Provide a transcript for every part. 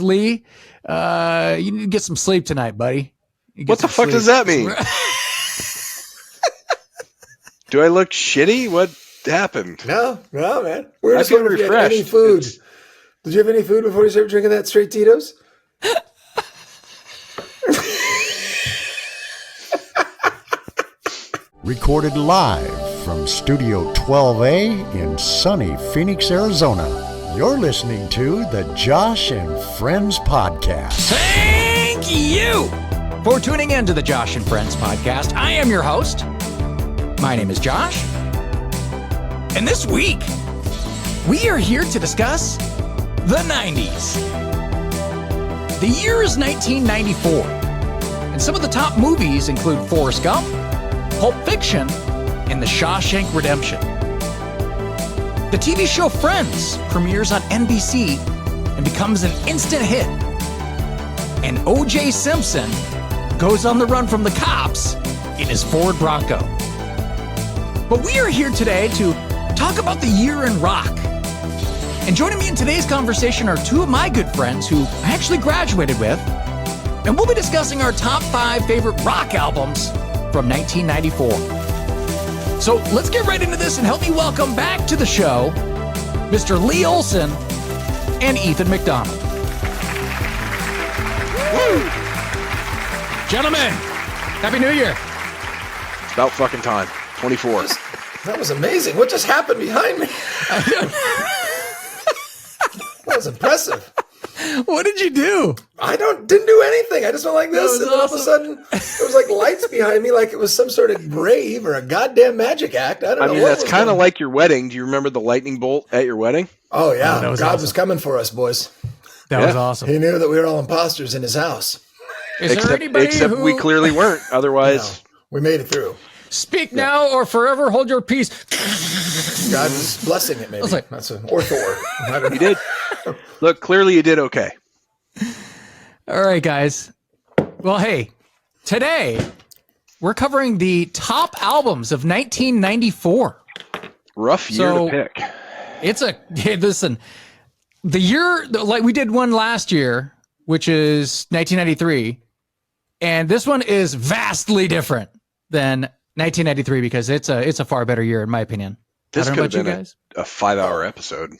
Lee, you need to get some sleep tonight, buddy. What the fuck does that mean? Do I look shitty? What happened? No, man. We're I just feel wondering if you had refreshed. any food. Did you have any food before you started drinking that straight Tito's? Recorded live from Studio 12A in sunny Phoenix, Arizona. You're listening to the Josh and Friends Podcast. Thank you for tuning in to the Josh and Friends Podcast. I am your host. My name is Josh. And this week, we are here to discuss the 90s. The year is 1994. And some of the top movies include Forrest Gump, Pulp Fiction, and The Shawshank Redemption. The TV show Friends premieres on NBC and becomes an instant hit. And O.J. Simpson goes on the run from the cops in his Ford Bronco. But we are here today to talk about the year in rock. And joining me in today's conversation are two of my good friends who I actually graduated with. And we'll be discussing our top 5 favorite rock albums from 1994. So let's get right into this and help me welcome back to the show, Mr. Lee Olson and Ethan McDonald. Woo! Gentlemen, Happy New Year. It's about fucking time. 24. That was amazing. What just happened behind me? That was impressive. What did you do? I didn't do anything. I just went like this, and then all of a sudden, there was like lights behind me, like it was some sort of rave or a goddamn magic act. I don't know. I mean, that's kind of like your wedding. Do you remember the lightning bolt at your wedding? Oh yeah, Oh, that was God awesome. was coming for us, boys. That was awesome. He knew that we were all imposters in his house. Is there anybody except who... we clearly weren't. Otherwise, We made it through. Speak now or forever hold your peace. God was blessing it, maybe. like- That's an or Thor. I don't know. you did. Look, clearly you did okay. All right, guys. Well, hey, today we're covering the top albums of 1994. Rough year So- to pick. Hey, listen, the year, like we did one last year, which is 1993, and this one is vastly different than 1993 because it's a far better year in my opinion. This I don't know could have about been you guys. a 5-hour episode.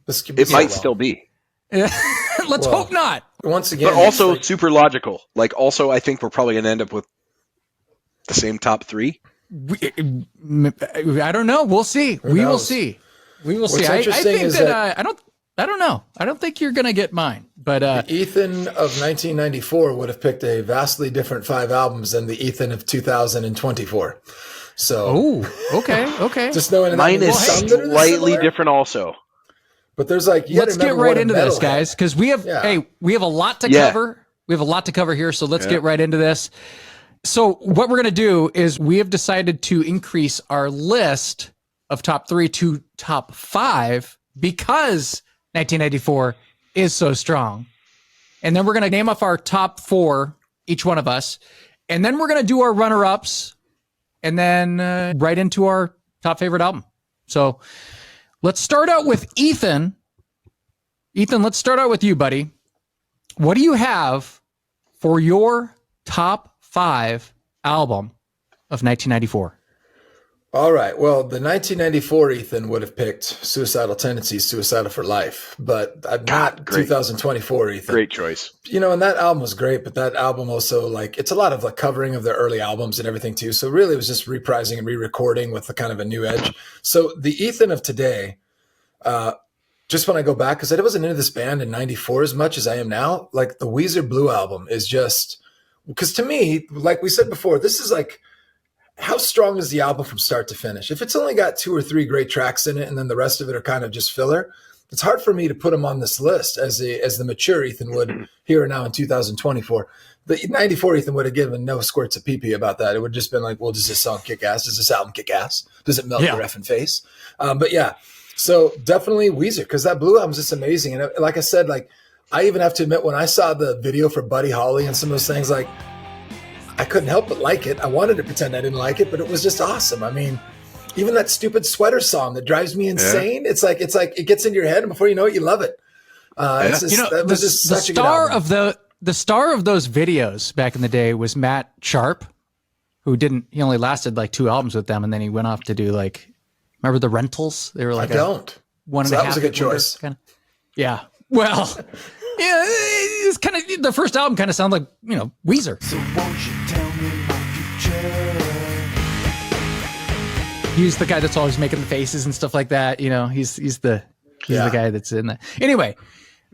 This could It be might so still be. Let's Well, hope not. Once again, But also it's like- super logical. Like, also, I think we're probably going to end up with the same top 3. I don't know. We'll see. We will knows? see. We will What's see. I interesting think is that I don't know. I don't think you're gonna get mine. But Ethan of 1994 would have picked a vastly different 5 albums than the Ethan of 2024. So, okay. just knowing that Mine there's is some that are slightly similar, different also. but there's like you Let's gotta get remember right what a into this, metalhead- guys, because we have a lot to Yeah. cover. We have a lot to cover here, so let's get right into this. So what we're gonna do is we have decided to increase our list of top 3 to top 5 because 1994 is so strong. And then we're going to name off our top 4, each one of us. And then we're going to do our runner-ups and then right into our top favorite album. So let's start out with Ethan. Ethan, let's start out with you, buddy. What do you have for your top 5 album of 1994? All right. Well, the 1994 Ethan would have picked Suicidal Tendencies, Suicidal for Life, but not great. 2024 Ethan. Great choice. You know, and that album was great, but that album also, like, it's a lot of like covering of their early albums and everything too. So really it was just reprising and re-recording with the kind of a new edge. So the Ethan of today, just when I go back, because I wasn't into this band in 94 as much as I am now, like the Weezer Blue album is just, because to me, like we said before, this is like, how strong is the album from start to finish? If it's only got 2 or 3 great tracks in it and then the rest of it are kind of just filler, it's hard for me to put them on this list as the mature Ethan would here and now in 2024. The 94 Ethan would have given no squirts of pee-pee about that. It would have just been like, well, does this song kick ass? Does this album kick ass? Does it melt your effing face? But yeah, so definitely Weezer, because that Blue album is just amazing. And like I said, like I even have to admit, when I saw the video for Buddy Holly and some of those things, like I couldn't help but like it. I wanted to pretend I didn't like it, but it was just awesome. I mean, even that stupid sweater song that drives me insane. Yeah. It's like it gets into your head, and before you know it, you love it. It's just, that was just such a good album. The star of those videos back in the day was Matt Sharp, who he only lasted like 2 albums with them, and then he went off to do remember the Rentals? They were like I don't. One so and a that half was a good choice. Kinda. Yeah. Well, yeah, it's kind of the first album kind of sounded like, Weezer. So won't you tell me my future? He's the guy that's always making the faces and stuff like that. He's the guy that's in that. Anyway,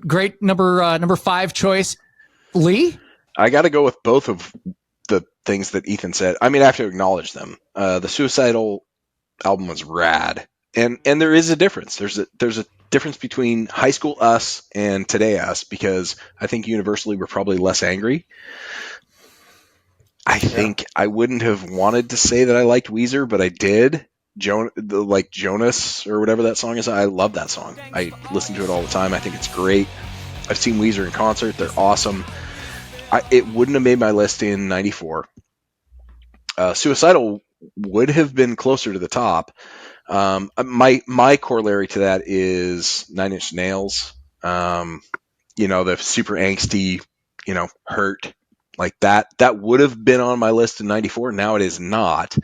great number 5 choice. Lee? I got to go with both of the things that Ethan said. I mean, I have to acknowledge them. The Suicidal album was rad. And there is a difference. There's a difference between high school us and today us, because I think universally we're probably less angry. I think I wouldn't have wanted to say that I liked Weezer, but I did. Jonas or whatever that song is. I love that song. I listen to it all the time. I think it's great. I've seen Weezer in concert. They're awesome. It wouldn't have made my list in 94. Suicidal would have been closer to the top. My corollary to that is 9 Inch Nails. The super angsty, hurt like that. That would have been on my list in 94. Now it is not.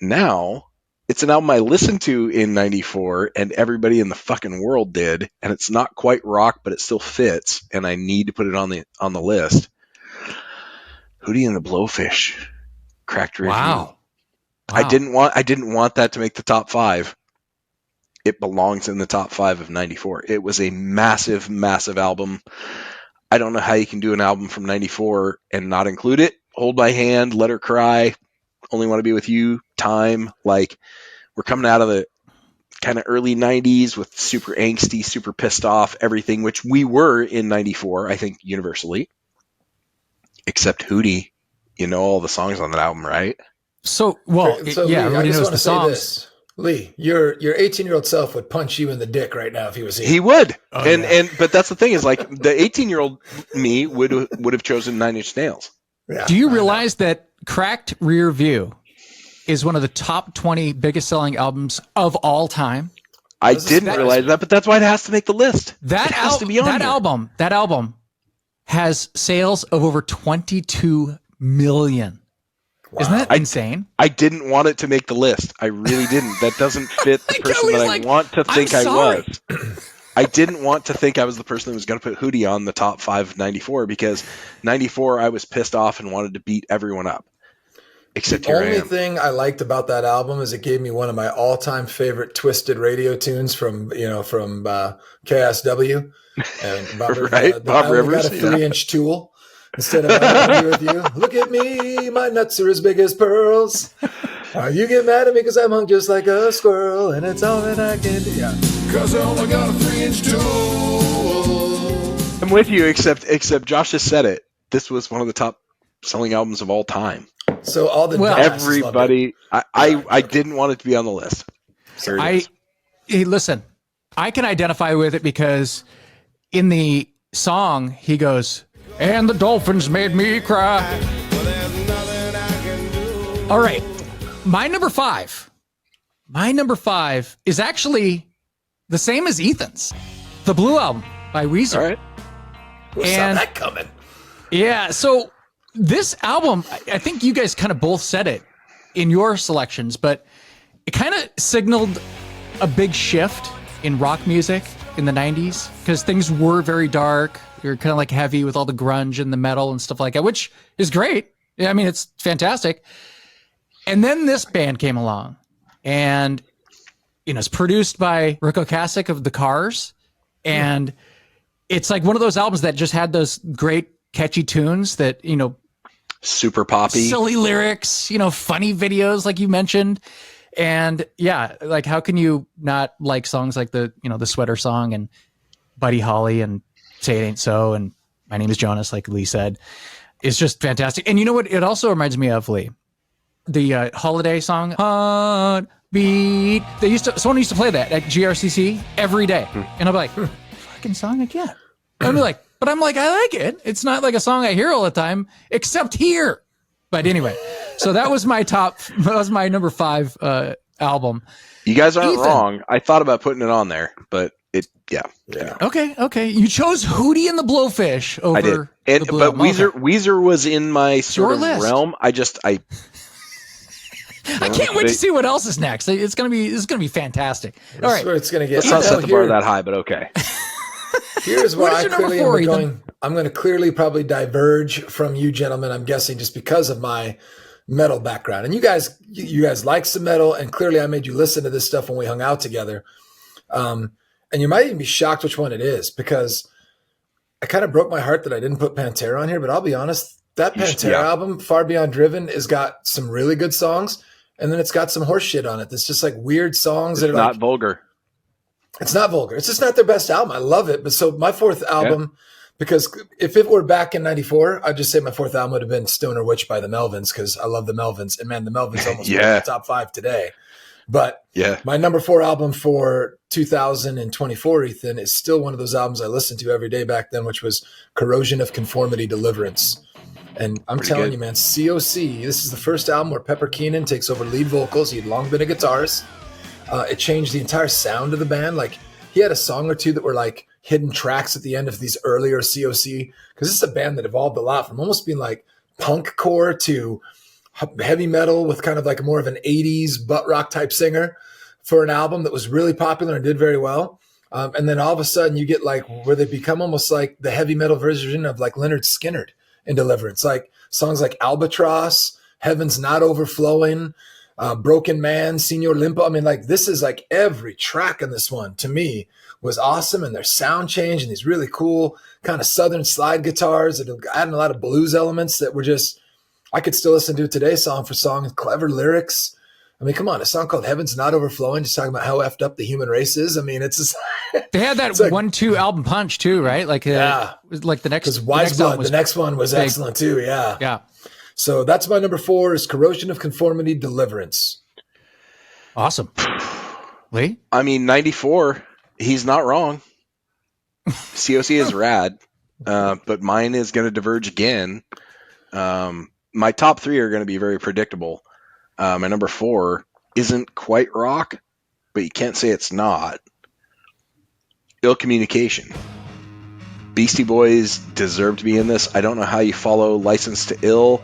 Now it's an album I listened to in 94 and everybody in the fucking world did. And it's not quite rock, but it still fits. And I need to put it on the list. Hootie and the Blowfish, Cracked Review. Wow. I didn't want that to make the top 5. It belongs in the top 5 of 94. It was a massive, massive album. I don't know how you can do an album from 94 and not include it. Hold My Hand, Let Her Cry, Only Want to Be With You, Time. We're coming out of the kind of early 90s with super angsty, super pissed off, everything, which we were in 94, I think, universally. Except Hootie. You know all the songs on that album, right? So Lee, I just want to say this. Lee, your 18-year-old self would punch you in the dick right now if he was here. He would. But that's the thing is, the 18-year-old me would have chosen 9 Inch Nails. Yeah, do you realize that Cracked Rear View is one of the top 20 biggest selling albums of all time? I didn't realize that, but that's why it has to make the list. That album has sales of over 22 million. Wow. Isn't that insane? I didn't want it to make the list. I really didn't. That doesn't fit the person that I want to think I was. I didn't want to think I was the person that was going to put Hootie on the top 5 of 94, because 94 I was pissed off and wanted to beat everyone up. Except the only thing I liked about that album is it gave me one of my all-time favorite Twisted Radio tunes from KSW. And Bob Rivers. I got a 3-inch tool. Instead of I'm with you, look at me, my nuts are as big as pearls. You get mad at me because I'm hung just like a squirrel, and it's all that I can do. Yeah. Cause I only got a 3-inch tool. I'm with you, except Josh just said it. This was one of the top selling albums of all time. So all the everybody, I didn't want it to be on the list. Hey, listen, I can identify with it because in the song he goes, and the dolphins made me cry. All right. My number five is actually the same as Ethan's. The Blue Album by Weezer. All right. Saw that coming. Yeah. So this album, I think you guys kind of both said it in your selections, but it kind of signaled a big shift in rock music in the 90s because things were very dark. You're kind of like heavy with all the grunge and the metal and stuff like that, which is great. I mean, it's fantastic. And then this band came along and, it's produced by Rick Ocasek of The Cars. And it's like one of those albums that just had those great catchy tunes that, super poppy, silly lyrics, funny videos like you mentioned. And yeah, like how can you not like songs like the Sweater Song and Buddy Holly and Say It Ain't So and My Name is Jonas, like Lee said. It's just fantastic. And you know what? It also reminds me of, Lee, the Holiday song, Heartbeat. Someone used to play that at GRCC every day. And I'd be like, fucking song again. And I'd be like, I like it. It's not like a song I hear all the time, except here. But anyway, so that was my number 5 album. You guys aren't wrong. I thought about putting it on there, but Yeah. Okay. You chose Hootie and the Blowfish over I did. the Blue But Album. Okay. Weezer was in my sort of list. realm. I can't wait to see what else is next. This is gonna be fantastic. All right, It's going to get. Let's not set the bar that high, but okay. Here's where What is I your number clearly four, am Ethan? going. I'm going to clearly probably diverge from you gentlemen. I'm guessing just because of my metal background, and you guys like some metal, and clearly I made you listen to this stuff when we hung out together. And you might even be shocked which one it is, because I kind of broke my heart that I didn't put Pantera on here. But I'll be honest, that Pantera album, Far Beyond Driven, has got some really good songs, and then it's got some horse shit on it. That's just like weird songs that are not like, vulgar. it's not vulgar. It's just not their best album. I love it. But so my fourth album, because if it were back in 94, I'd just say my fourth album would have been Stoner Witch by the Melvins, because I love the Melvins. And man, the Melvins almost made the top 5 today. But my number 4 album for 2024, Ethan, is still one of those albums I listened to every day back then, which was Corrosion of Conformity Deliverance. And I'm telling you, man, COC, this is the first album where Pepper Keenan takes over lead vocals. He had long been a guitarist. It changed the entire sound of the band. Like, he had a song or two that were like hidden tracks at the end of these earlier COC, because this is a band that evolved a lot from almost being like punk core to heavy metal with kind of like more of an 80s butt rock type singer for an album that was really popular and did very well. And then all of a sudden you get like where they become almost like the heavy metal version of like Leonard Skinner in Deliverance, like songs like Albatross, Heaven's Not Overflowing, Broken Man, Senor Limpo. I mean, like, this is like every track in this one to me was awesome. And their sound change and these really cool kind of Southern slide guitars that adding a lot of blues elements that were just, I could still listen to it today, song for song, clever lyrics. I mean, come on, a song called Heaven's Not Overflowing, just talking about how effed up the human race is. I mean, it's just, they had that 1-2 album punch too, right? Like, like the next, because Wise Blood, the next one was excellent too. Yeah. So that's my number 4 is Corrosion of Conformity Deliverance. Awesome. Lee? I mean, 94, he's not wrong. COC is rad, but mine is going to diverge again. My top 3 are going to be very predictable. My number 4 isn't quite rock, but you can't say it's not. Ill Communication. Beastie Boys deserve to be in this. I don't know how you follow License to Ill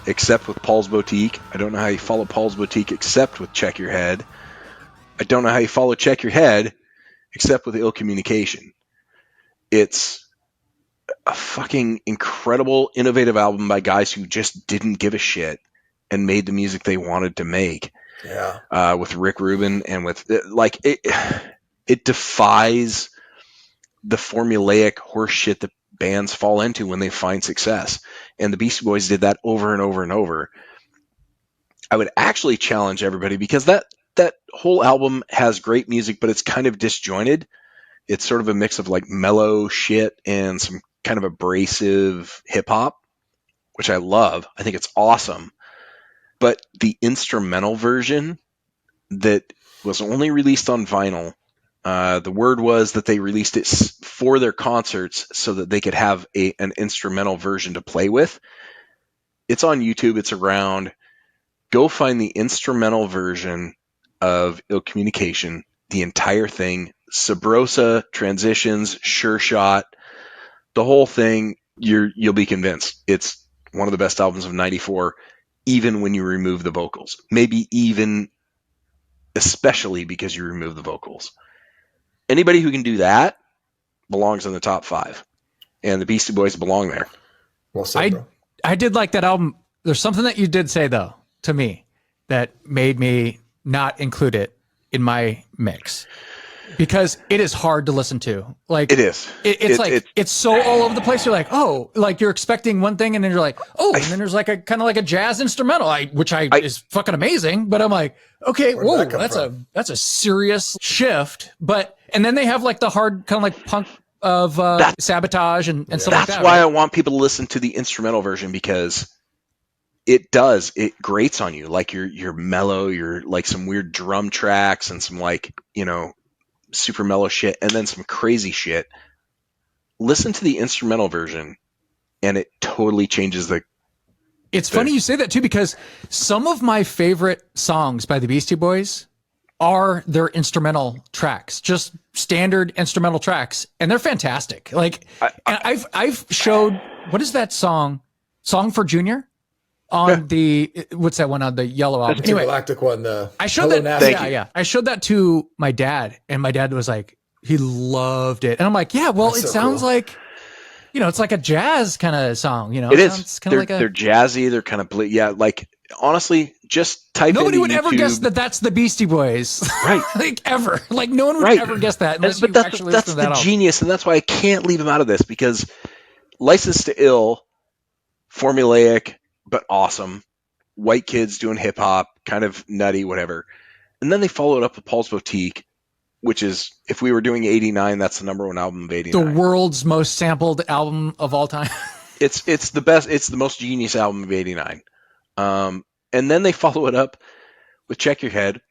except with Paul's Boutique. I don't know how you follow Paul's Boutique except with Check Your Head. I don't know how you follow Check Your Head except with Ill Communication. It's a fucking incredible, innovative album by guys who just didn't give a shit and made the music they wanted to make. Yeah. With Rick Rubin and with like it defies the formulaic horse shit that bands fall into when they find success. And the Beastie Boys did that over and over and over. I would actually challenge everybody, because that whole album has great music, but it's kind of disjointed. It's sort of a mix of like mellow shit and some kind of abrasive hip hop, which I love. I think it's awesome. But the instrumental version that was only released on vinyl, the word was that they released it for their concerts so that they could have an instrumental version to play with. It's on YouTube. It's around. Go find the instrumental version of Ill Communication, the entire thing, Sabrosa, transitions, Sure Shot, the whole thing. You'll be convinced. It's one of the best albums of 94, even when you remove the vocals. Maybe even especially because you remove the vocals. Anybody who can do that belongs in the top 5. And the Beastie Boys belong there. Well said, bro. I did like that album. There's something that you did say, though, to me that made me not include it in my mix, because it is hard to listen to. Like, it is. It's so all over the place. You're like, oh, like you're expecting one thing, and then you're like, oh, and then there's like a kind of like a jazz instrumental, which is fucking amazing. But I'm like, okay, whoa, that's a serious shift. But and then they have like the hard kind of like punk of Sabotage and stuff like that. That's why I want people to listen to the instrumental version, because it grates on you. Like you're mellow, you're like some weird drum tracks and some like, super mellow shit, and then some crazy shit. Listen to the instrumental version and it totally changes It's funny you say that too, because some of my favorite songs by the Beastie Boys are their instrumental tracks, just standard instrumental tracks, and they're fantastic. Like, and I've showed, what is that song for Junior on what's that one on the Yellow album? Anyway, Galactic one. I showed Hello, that. NASA. Yeah. I showed that to my dad, and my dad was like, he loved it, and I'm like, yeah, well, That's it so sounds cool. like, it's like a jazz kind of song. It is. Sounds kind of like They're jazzy. They're kind of like honestly, just type. Nobody into would ever YouTube. guess that that's the Beastie Boys, Right? like ever. Like no one would ever guess that unless But you that's actually that's listen to that the album. genius, and that's why I can't leave them out of this, because License to Ill, formulaic but awesome, white kids doing hip hop, kind of nutty, whatever, and then they followed up with Paul's Boutique, which is, if we were doing '89, that's the number one album of '89. The world's most sampled album of all time. It's the best. It's the most genius album of '89. And then they follow it up with Check Your Head,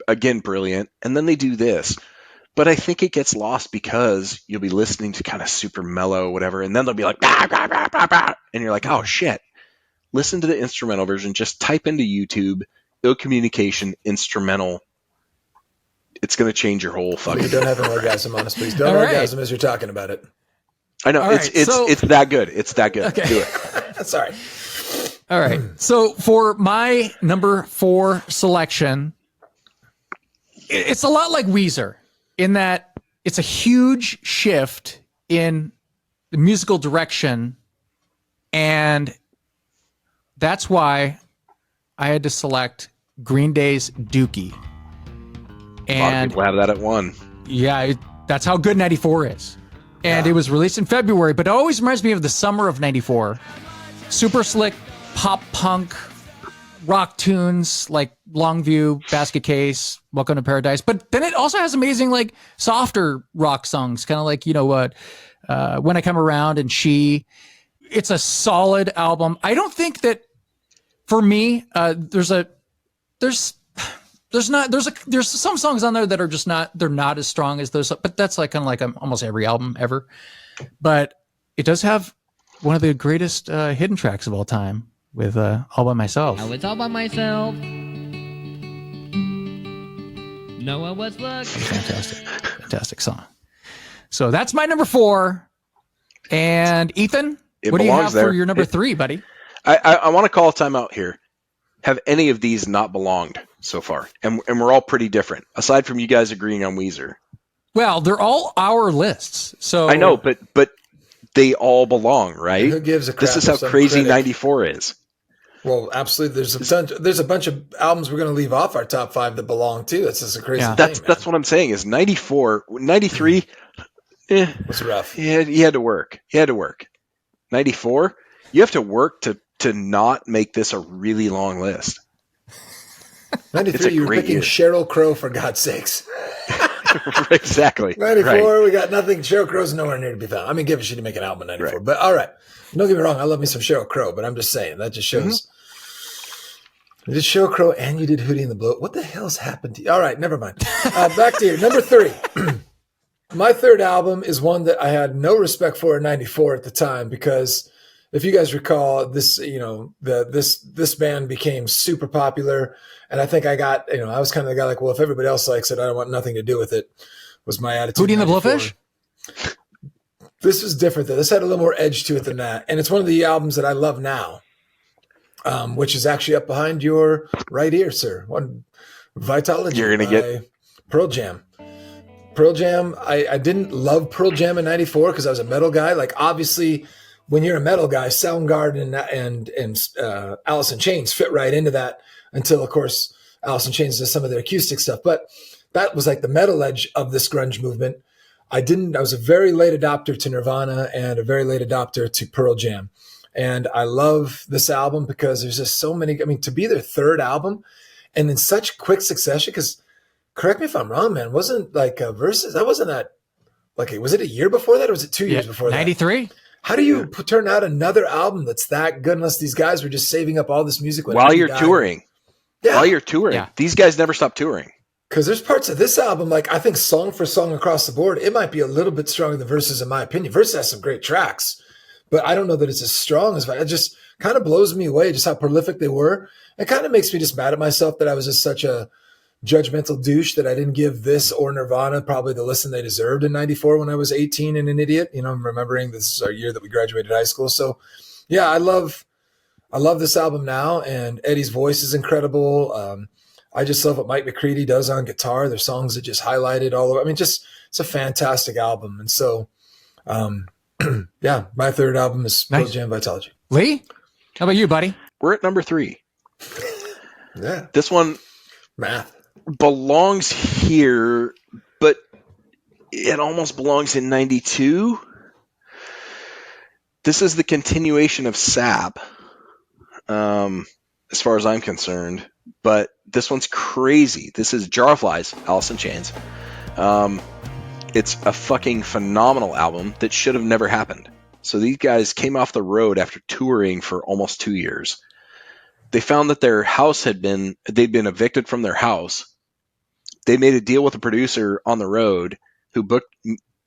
again brilliant, and then they do this. But I think it gets lost because you'll be listening to kind of super mellow, whatever, and then they'll be like, bah, bah, bah, bah, bah, and you're like, oh shit. Listen to the instrumental version. Just type into YouTube, Ill Communication instrumental. It's going to change your whole fucking. Please don't have an orgasm on us, please. Don't All right. orgasm as you're talking about it. I know All right, it's that good. It's that good. Okay. Do it. Sorry. All right. So for my number 4 selection, it's a lot like Weezer in that it's a huge shift in the musical direction, and that's why I had to select Green Day's Dookie. A lot of And people have that at one. yeah, that's how good 94 is. And it was released in February, but it always reminds me of the summer of 94. Super slick pop punk rock tunes like Longview, Basket Case, Welcome to Paradise. But then it also has amazing, like, softer rock songs, kind of like, When I Come Around and She. It's a solid album. I don't think that, for me, there's some songs on there that are just they're not as strong as those, but that's like kind of like almost every album ever. But it does have one of the greatest hidden tracks of all time with All By Myself. I was all by myself. No one was looking. Fantastic song. So that's my number 4. And Ethan, It what do you belongs have there. for your number 3, buddy? I want to call a timeout here. Have any of these not belonged so far? And we're all pretty different, aside from you guys agreeing on Weezer. Well, they're all our lists. So I know, but they all belong, right? Who gives a crap? This is if how some crazy critic- 94 is. Well, absolutely. There's a bunch of albums we're going to leave off our top 5 that belong too. That's just a crazy thing. That's what I'm saying is 94, 93. It's rough. He had to work. 94, you have to work to not make this a really long list. 93, you were great picking year. Sheryl Crow, for God's sakes. Exactly. 94, Right. we got nothing. Sheryl Crow's nowhere near to be found. I mean, give a shit to make an album in 94. Right. But all right. Don't get me wrong. I love me some Sheryl Crow, but I'm just saying that just shows. You did Sheryl Crow and you did Hootie and the Blow. What the hell's happened to you? All right, never mind. Back to your number 3. My third album is one that I had no respect for in 94 at the time, because if you guys recall, this, this band became super popular. And I think I was kind of the guy like, well, if everybody else likes it, I don't want nothing to do with it, was my attitude. Hootie and the in 94. Blowfish? This was different though. This had a little more edge to it than that. And it's one of the albums that I love now, which is actually up behind your right ear, sir. One Vitalogy. You're gonna get Pearl Jam. Pearl Jam. I didn't love Pearl Jam in 94 because I was a metal guy. Like, obviously, when you're a metal guy, Soundgarden and Alice in Chains fit right into that, until, of course, Alice in Chains does some of their acoustic stuff. But that was like the metal edge of this grunge movement. I was a very late adopter to Nirvana and a very late adopter to Pearl Jam. And I love this album because there's just so many, to be their third album and in such quick succession, because correct me if I'm wrong, man, wasn't like Versus, that wasn't that, like, was it a year before that or was it 2 years before that? 93? How do you turn out another album that's that good unless these guys were just saving up all this music while you're touring? Yeah. While you're touring. Yeah. These guys never stop touring. Because there's parts of this album, like, I think song for song across the board, it might be a little bit stronger than Versus, in my opinion. Versus has some great tracks, but I don't know that it's as strong as it just kind of blows me away just how prolific they were. It kind of makes me just mad at myself that I was just such a judgmental douche that I didn't give this or Nirvana probably the listen they deserved in 94 when I was 18 and an idiot. You know, I'm remembering this is our year that we graduated high school. So yeah, I love this album now, and Eddie's voice is incredible. I just love what Mike McCready does on guitar. There's songs that just highlighted all over. I mean, just it's a fantastic album. And so, yeah, my third album is Pearl Jam Vitology. Lee, how about you, buddy? We're at number 3. Yeah, This one math. belongs here, but it almost belongs in 92. This is the continuation of Sap, as far as I'm concerned, but this one's crazy. This is Jar of Flies, Alice in Chains. It's a fucking phenomenal album that should have never happened. So these guys came off the road after touring for almost 2 years. They found that their house they'd been evicted from their house. They made a deal with a producer on the road who booked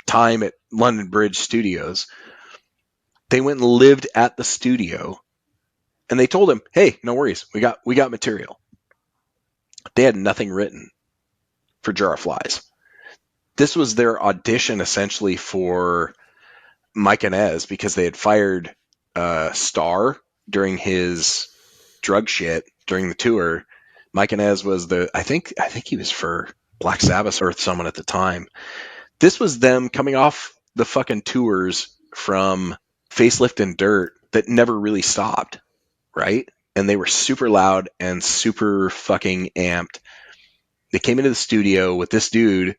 time at London Bridge Studios. They went and lived at the studio, and they told him, "Hey, no worries, we got material." They had nothing written for Jar of Flies. This was their audition essentially for Mike Inez, because they had fired Starr during his drug shit during the tour. Mike Inez was I think he was for Black Sabbath or someone at the time. This was them coming off the fucking tours from Facelift and Dirt that never really stopped, right? And they were super loud and super fucking amped. They came into the studio with this dude.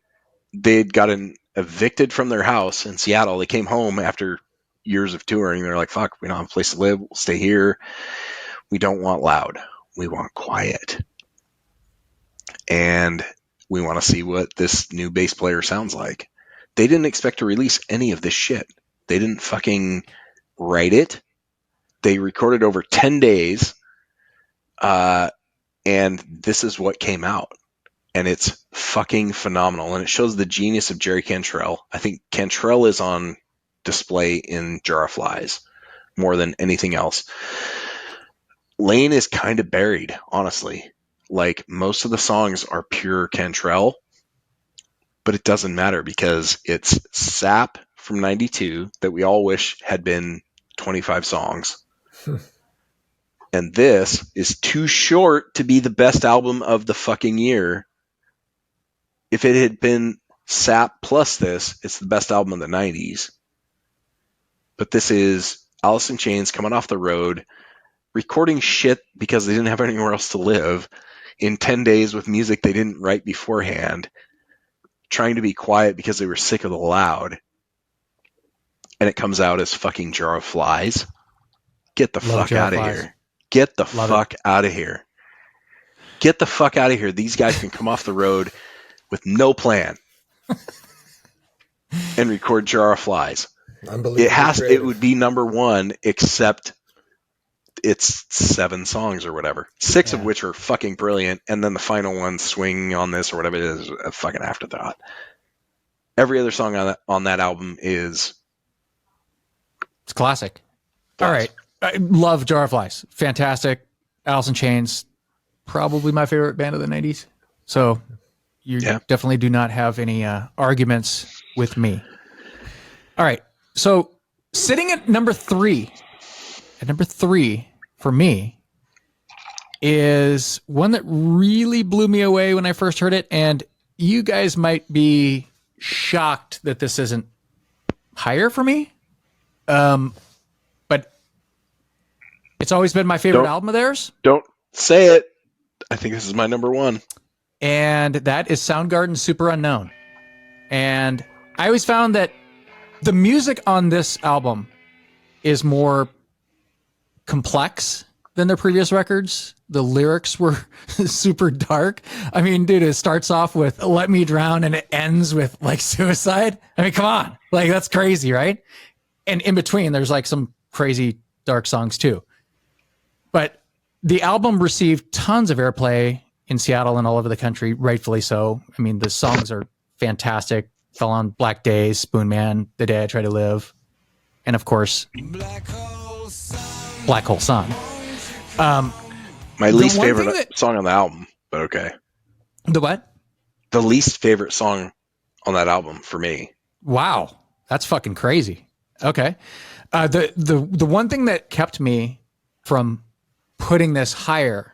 They'd gotten evicted from their house in Seattle. They came home after years of touring. They're like, fuck, we don't have a place to live. We'll stay here. We don't want loud. We want quiet. And we want to see what this new bass player sounds like. They didn't expect to release any of this shit. They didn't fucking write it. They recorded over 10 days. And this is what came out. And it's fucking phenomenal. And it shows the genius of Jerry Cantrell. I think Cantrell is on display in Jar of Flies more than anything else. Lane is kind of buried, honestly. Like, most of the songs are pure Cantrell, but it doesn't matter because it's Sap from 92 that we all wish had been 25 songs. And this is too short to be the best album of the fucking year. If it had been Sap plus this, it's the best album of the 90s. But this is Alice in Chains coming off the road, recording shit because they didn't have anywhere else to live in 10 days with music they didn't write beforehand, trying to be quiet because they were sick of the loud. And it comes out as fucking Jar of Flies. Get the fuck out of here. Get the fuck out of here. Get the fuck out of here. These guys can come off the road with no plan and record Jar of Flies. It would be number 1, except it's 7 songs or whatever, 6 of which are fucking brilliant, and then the final one, Swing on This or whatever it is, a fucking afterthought. Every other song on that album is it's classic. All right, I love Jar of Flies, fantastic. Alice in Chains, probably my favorite band of the 90s. So you definitely do not have any arguments with me. All right, so sitting at number 3. At number 3 for me is one that really blew me away when I first heard it, and you guys might be shocked that this isn't higher for me. But it's always been my favorite album of theirs. Don't say it. I think this is my number 1. And that is Soundgarden Super Unknown. And I always found that the music on this album is more complex than their previous records. The lyrics were super dark. I mean, dude, it starts off with "Let Me Drown" and it ends with like suicide. I mean, come on, like that's crazy, right? And in between, there's like some crazy dark songs too. But the album received tons of airplay in Seattle and all over the country, rightfully so. I mean, the songs are fantastic. Fell on Black Days, Spoon Man, The Day I Try to Live, and of course, Black Hole Sun. My least favorite song on the album, but okay. The what? The least favorite song on that album for me. Wow, that's fucking crazy. Okay, the one thing that kept me from putting this higher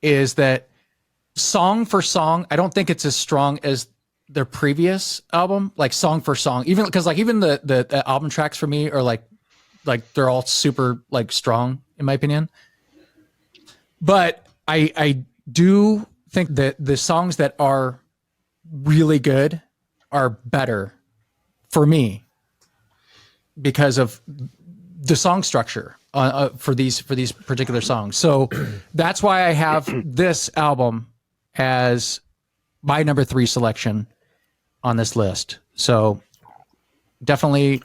is that song for song, I don't think it's as strong as their previous album, like song for song. Even because like even the album tracks for me are like they're all super like strong in my opinion. But I do think that the songs that are really good are better for me because of the song structure for these particular songs. So that's why I have this album as my number 3 selection on this list. So definitely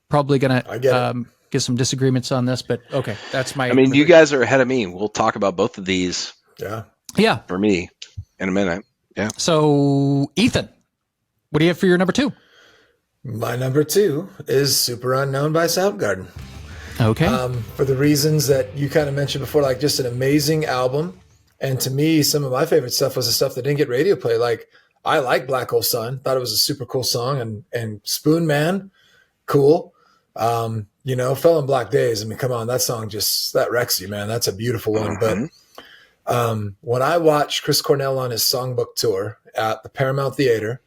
probably gonna get some disagreements on this, but okay, that's my. I mean, you guys are ahead of me. We'll talk about both of these. Yeah. For me, in a minute. Yeah. So Ethan, what do you have for your number 2? My number 2 is Super Unknown by Soundgarden. Okay. For the reasons that you kind of mentioned before, like just an amazing album. And to me, some of my favorite stuff was the stuff that didn't get radio play. Like I like Black Hole Sun, thought it was a super cool song, and Spoon Man, cool. You know, Fell in Black Days. I mean, come on, that song that wrecks you, man. That's a beautiful one. Mm-hmm. But when I watched Chris Cornell on his songbook tour at the Paramount Theater,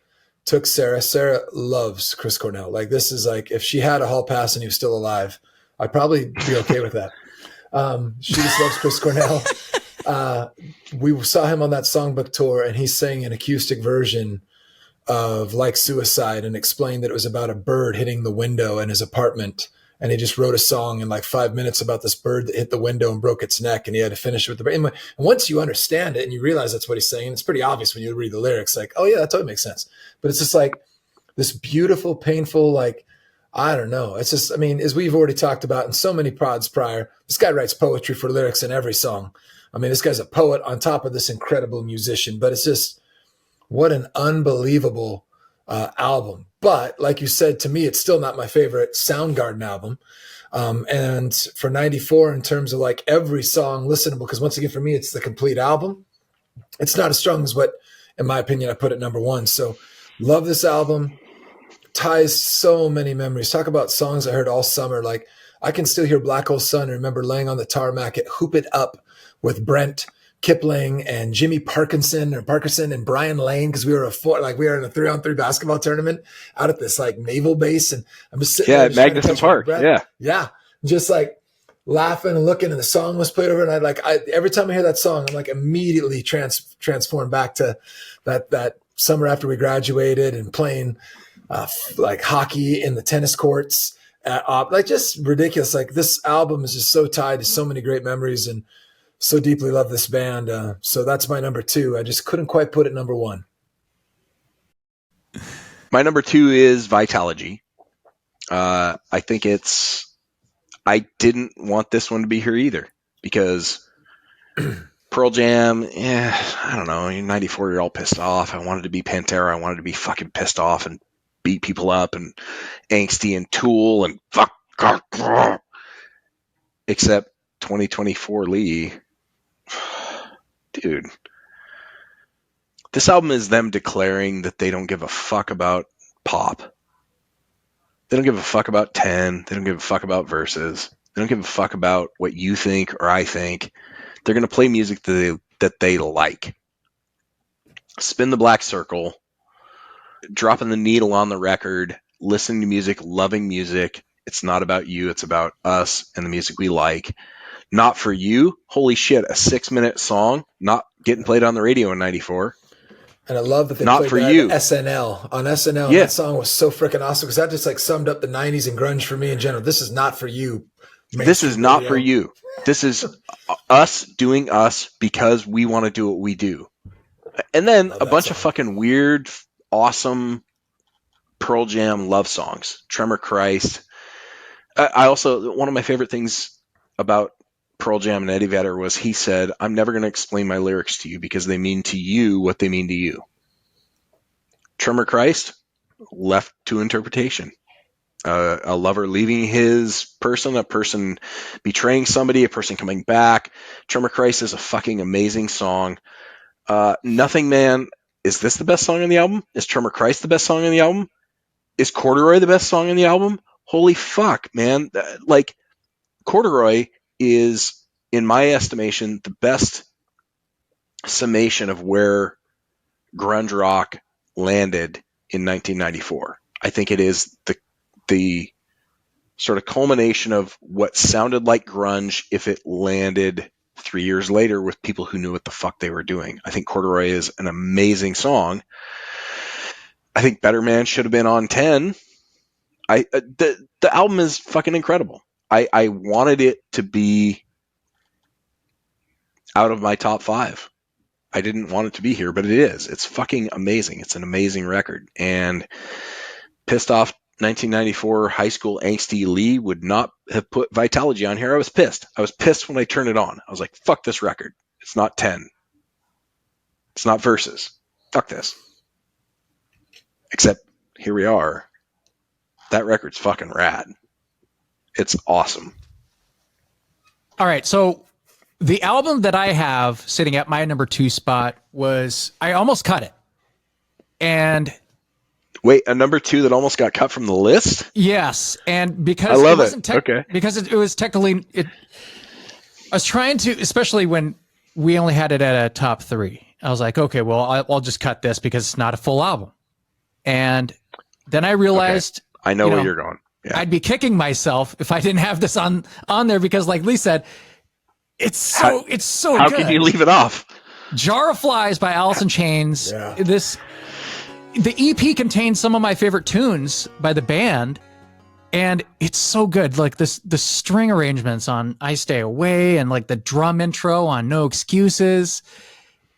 took Sarah. Sarah loves Chris Cornell. Like this is like if she had a hall pass and he was still alive, I'd probably be okay with that. She just loves Chris Cornell. We saw him on that songbook tour, and he sang an acoustic version of Like Suicide and explained that it was about a bird hitting the window in his apartment. And he just wrote a song in like 5 minutes about this bird that hit the window and broke its neck. And he had to finish it with the bird. And once you understand it and you realize that's what he's saying, it's pretty obvious when you read the lyrics, like, oh yeah, that totally makes sense. But it's just like this beautiful, painful, like, I don't know. It's just, I mean, as we've already talked about in so many pods prior, this guy writes poetry for lyrics in every song. I mean, this guy's a poet on top of this incredible musician, but it's just, what an unbelievable album. But like you said, to me, it's still not my favorite Soundgarden album. And for 94, in terms of like every song listenable, because once again, for me, it's the complete album. It's not as strong as what, in my opinion, I put at number 1. So love this album. Ties so many memories. Talk about songs I heard all summer. Like I can still hear Black Hole Sun and remember laying on the tarmac at Hoop It Up with Brent Kipling and Jimmy Parkinson and Brian Lane, because we were in a 3-on-3 basketball tournament out at this like naval base, and I'm just sitting there at Magnuson Park. Yeah, just like laughing and looking, and the song was played over, and every time I hear that song, I'm like immediately transformed back to that summer after we graduated and playing like hockey in the tennis courts, like just ridiculous. Like this album is just so tied to so many great memories, and so deeply love this band. So that's my number 2. I just couldn't quite put it number 1. My number 2 is Vitalogy. I think I didn't want this one to be here either because Pearl Jam, I don't know, you're 94, you're all pissed off. I wanted to be Pantera. I wanted to be fucking pissed off and beat people up and angsty and Tool and fuck. Except 2024 Lee. Dude, this album is them declaring that they don't give a fuck about pop. They don't give a fuck about 10. They don't give a fuck about verses. They don't give a fuck about what you think or I think. They're going to play music that they like. Spin the black circle, dropping the needle on the record, listening to music, loving music. It's not about you. It's about us and the music we like. Not for you. Holy shit, a 6-minute song not getting played on the radio in 94. And I love that they Not played for that you. SNL. On SNL, Yeah. That song was so freaking awesome because that just like summed up the 90s and grunge for me in general. This is not for you. This is not for you. This is us doing us because we want to do what we do. And then a bunch of fucking weird, awesome Pearl Jam love songs. Tremor Christ. I also, one of my favorite things about Pearl Jam and Eddie Vedder was he said, I'm never going to explain my lyrics to you because they mean to you what they mean to you. Tremor Christ, left to interpretation. A lover leaving his person, a person betraying somebody, a person coming back. Tremor Christ is a fucking amazing song. Nothing Man, is this the best song on the album? Is Tremor Christ the best song on the album? Is Corduroy the best song on the album? Holy fuck, man. Like, Corduroy is, in my estimation, the best summation of where grunge rock landed in 1994. I think it is the sort of culmination of what sounded like grunge if it landed 3 years later with people who knew what the fuck they were doing. I think Corduroy is an amazing song. I think Better Man should have been on 10. The album is fucking incredible. I wanted it to be out of my top 5. I didn't want it to be here, but it is. It's fucking amazing. It's an amazing record. And pissed off 1994 high school angsty Lee would not have put Vitalogy on here. I was pissed. I was pissed when I turned it on. I was like, fuck this record. It's not 10. It's not Versus. Fuck this. Except here we are. That record's fucking rad. It's awesome. All right, so the album that I have sitting at my number 2 spot was, I almost cut it. And wait, a number 2 that almost got cut from the list? Yes, and because I love it wasn't okay. Because it was technically, I was trying to, especially when we only had it at a top 3. I was like, okay, well, I'll just cut this because it's not a full album. And then I realized, I know where you're going. Yeah. I'd be kicking myself if I didn't have this on there because, like Lee said, it's so how good. Could you leave it off? Jar of Flies by Alice in Chains. Yeah. The EP contains some of my favorite tunes by the band, and it's so good. Like the string arrangements on I Stay Away, and like the drum intro on No Excuses,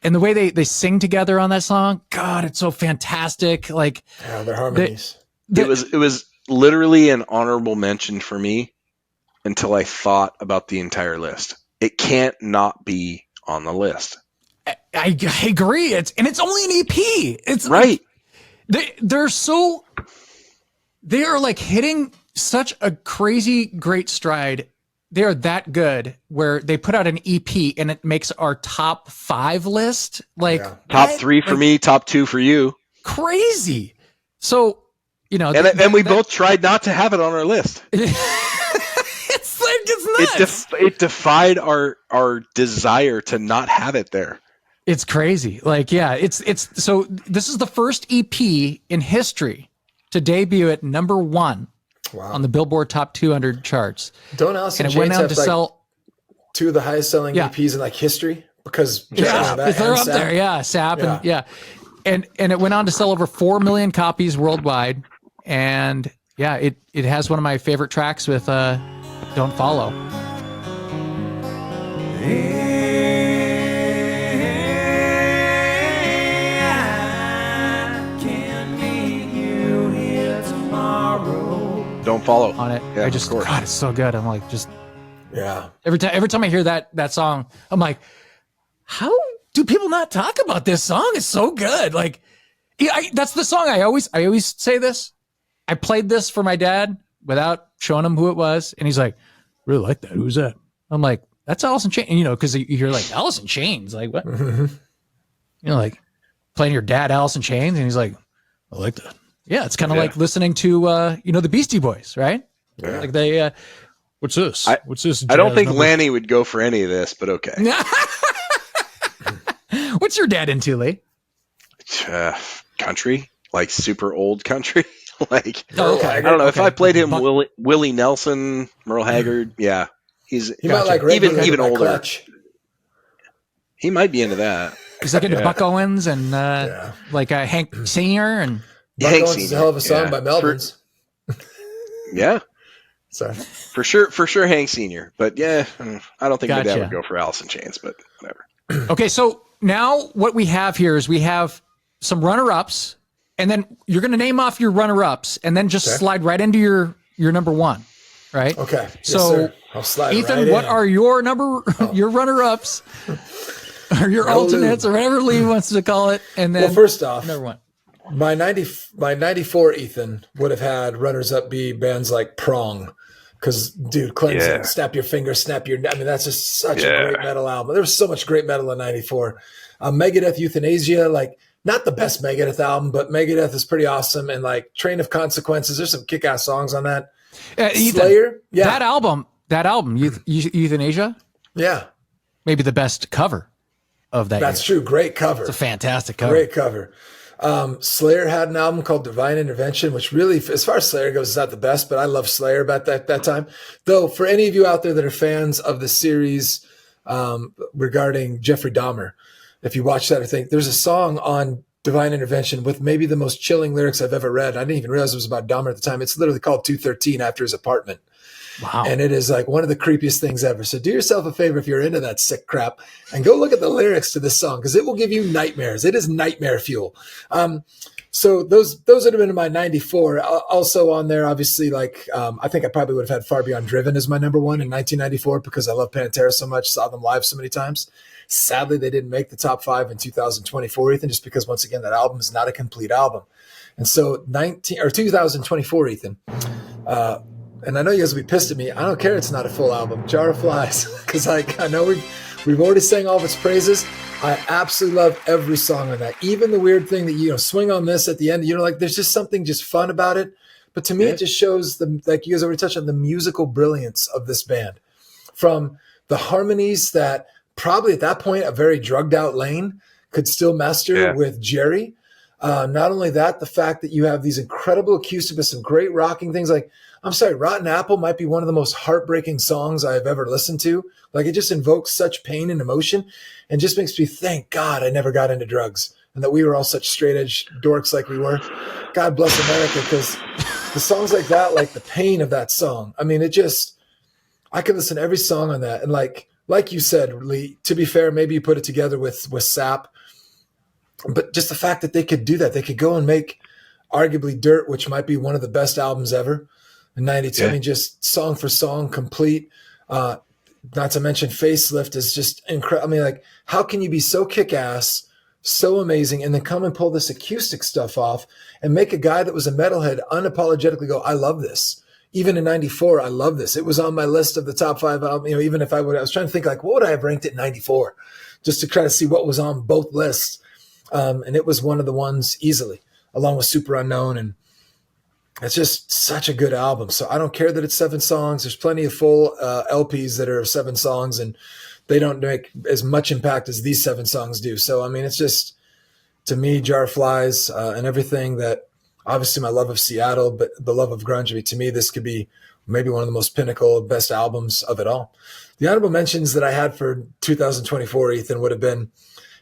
and the way they sing together on that song. God, it's so fantastic. Like, yeah, their harmonies. It was literally an honorable mention for me until I thought about the entire list. It can't not be on the list. I agree. It's only an EP. It's right. Like, they are like hitting such a crazy great stride. They are that good where they put out an EP and it makes our top 5 list. Like top 3 for me, top 2 for you. Crazy. So, you know, and we both tried not to have it on our list. It's nuts. It defied our desire to not have it there. It's crazy. Like, yeah, it's so this is the first EP in history to debut at number 1 on the Billboard Top 200 charts. Don't Alice and it went Chains on have to sell 2 of the highest selling EPs in like history? Because they're up there. Yeah, Sap and it went on to sell over 4 million copies worldwide. And yeah, it has one of my favorite tracks with Don't Follow. Don't Follow on it. Yeah, I just, God, it's so good. I'm like, every time I hear that song, I'm like, how do people not talk about this song? It's so good. Like, that's the song I always say this. I played this for my dad without showing him who it was, and he's like, really like that. Who's that? I'm like, that's Alice in Chains. And, you know, because you hear like Alice in Chains, like what? You know, like playing your dad Alice in Chains, and he's like, I like that. Yeah, it's kind of like listening to the Beastie Boys, right? Yeah. Like they, what's this? What's this? I don't think Lanny would go for any of this, but okay. What's your dad into, Lee? Country, like super old country. Like, okay. I don't know if I played him Willie Nelson, Merle Haggard. Yeah, he might like even older. Clutch. He might be into that. He's like into Buck Owens and like Hank Senior and. Buck Owens is a hell of a song by Melvins. Yeah. Sorry. For sure Hank Senior. But yeah, I don't think my dad would go for Alice in Chains, but whatever. Okay, so now what we have here is we have some runner-ups, and then you're going to name off your runner-ups, and then just slide right into your number 1, right? Okay. So, I'll slide Ethan, what are your your runner-ups, or your alternates, or whatever Lee wants to call it? And then, first off, number 1. My 94 Ethan would have had runners up be bands like Prong Because, dude, Cleansing, Yeah. Snap Your Fingers, Snap Your... I mean, that's just such a great metal album. There was so much great metal in 94. Megadeth, Euthanasia, like, not the best Megadeth album, but Megadeth is pretty awesome. And, like, Train of Consequences, there's some kick-ass songs on that. Ethan, Slayer, yeah. That album, Euthanasia, Yeah. maybe the best cover of that That's year. true. Great cover. It's a fantastic cover. Great cover. Slayer had an album called Divine Intervention, which really, as far as Slayer goes, is not the best, but I love Slayer about that time. Though, for any of you out there that are fans of the series regarding Jeffrey Dahmer, if you watch that, I think there's a song on Divine Intervention with maybe the most chilling lyrics I've ever read. I didn't even realize it was about Dahmer at the time. It's literally called 213 after his apartment. Wow. And it is like one of the creepiest things ever. So do yourself a favor if you're into that sick crap and go look at the lyrics to this song because it will give you nightmares. It is nightmare fuel. So those would have been in my 94. Also on there, obviously, like I think I probably would have had Far Beyond Driven as my number one in 1994 because I love Pantera so much, saw them live so many times. Sadly, they didn't make the top 5 in 2024, Ethan, just because, once again, that album is not a complete album. And so 2024, Ethan, and I know you guys will be pissed at me. I don't care. It's not a full album. Jar of Flies. Because like, I know we've already sang all of its praises. I absolutely love every song on that. Even the weird thing that, swing on this at the end, like there's just something just fun about it. But to me, it just shows like you guys already touched on, the musical brilliance of this band. From the harmonies that probably at that point, a very drugged out Lane could still master with Jerry. Not only that, the fact that you have these incredible acoustics with some great rocking things like, I'm sorry, Rotten Apple might be one of the most heartbreaking songs I've ever listened to. Like it just invokes such pain and emotion and just makes me thank God I never got into drugs and that we were all such straight edge dorks like we were. God bless America, because the songs like that, like the pain of that song. I mean, I could listen to every song on that. And like you said, Lee, to be fair, maybe you put it together with Sap, but just the fact that they could do that, they could go and make arguably Dirt, which might be one of the best albums ever. In 92, I mean, just song for song, complete. Not to mention Facelift is just incredible. I mean, like, how can you be so kick-ass, so amazing, and then come and pull this acoustic stuff off and make a guy that was a metalhead unapologetically go, I love this. Even in 94, I love this. It was on my list of the top 5 albums. Even if I was trying to think like, what would I have ranked at 94? Just to try to see what was on both lists. And it was one of the ones easily, along with Super Unknown, and it's just such a good album. So I don't care that it's 7 songs. There's plenty of full LPs that are 7 songs, and they don't make as much impact as these 7 songs do. So, I mean, it's just, to me, Jar of Flies and everything that, obviously my love of Seattle, but the love of grunge. I mean, to me, this could be maybe one of the most pinnacle, best albums of it all. The honorable mentions that I had for 2024, Ethan, would have been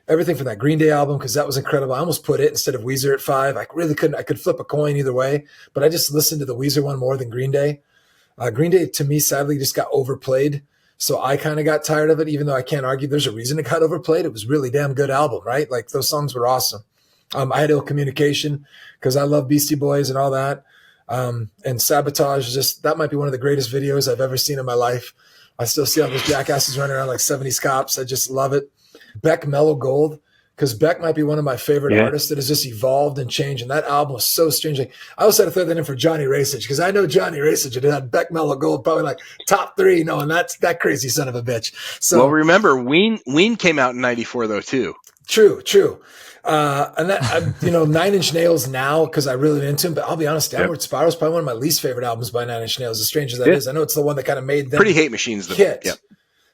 everything from that Green Day album, because that was incredible. I almost put it instead of Weezer at 5. I really couldn't. I could flip a coin either way, but I just listened to the Weezer one more than Green Day. Green Day, to me, sadly, just got overplayed. So I kind of got tired of it, even though I can't argue there's a reason it got overplayed. It was a really damn good album, right? Like those songs were awesome. I had Ill Communication because I love Beastie Boys and all that. And Sabotage, just that might be one of the greatest videos I've ever seen in my life. I still see all those jackasses running around like 70s cops. I just love it. Beck Mellow Gold, because Beck might be one of my favorite artists that has just evolved and changed. And that album was so strange. Like, I also had to throw that in for Johnny Racage, because I know Johnny Racage had Beck Mellow Gold probably like top 3. No, and that's that crazy son of a bitch. So, well, remember, Ween came out in 94 though too. True. And that, 9 Inch Nails now, because I really into him, but I'll be honest, Downward Spiral is probably one of my least favorite albums by 9 Inch Nails, as strange as that is. I know it's the one that kind of made them Pretty Hate Machines. Hit.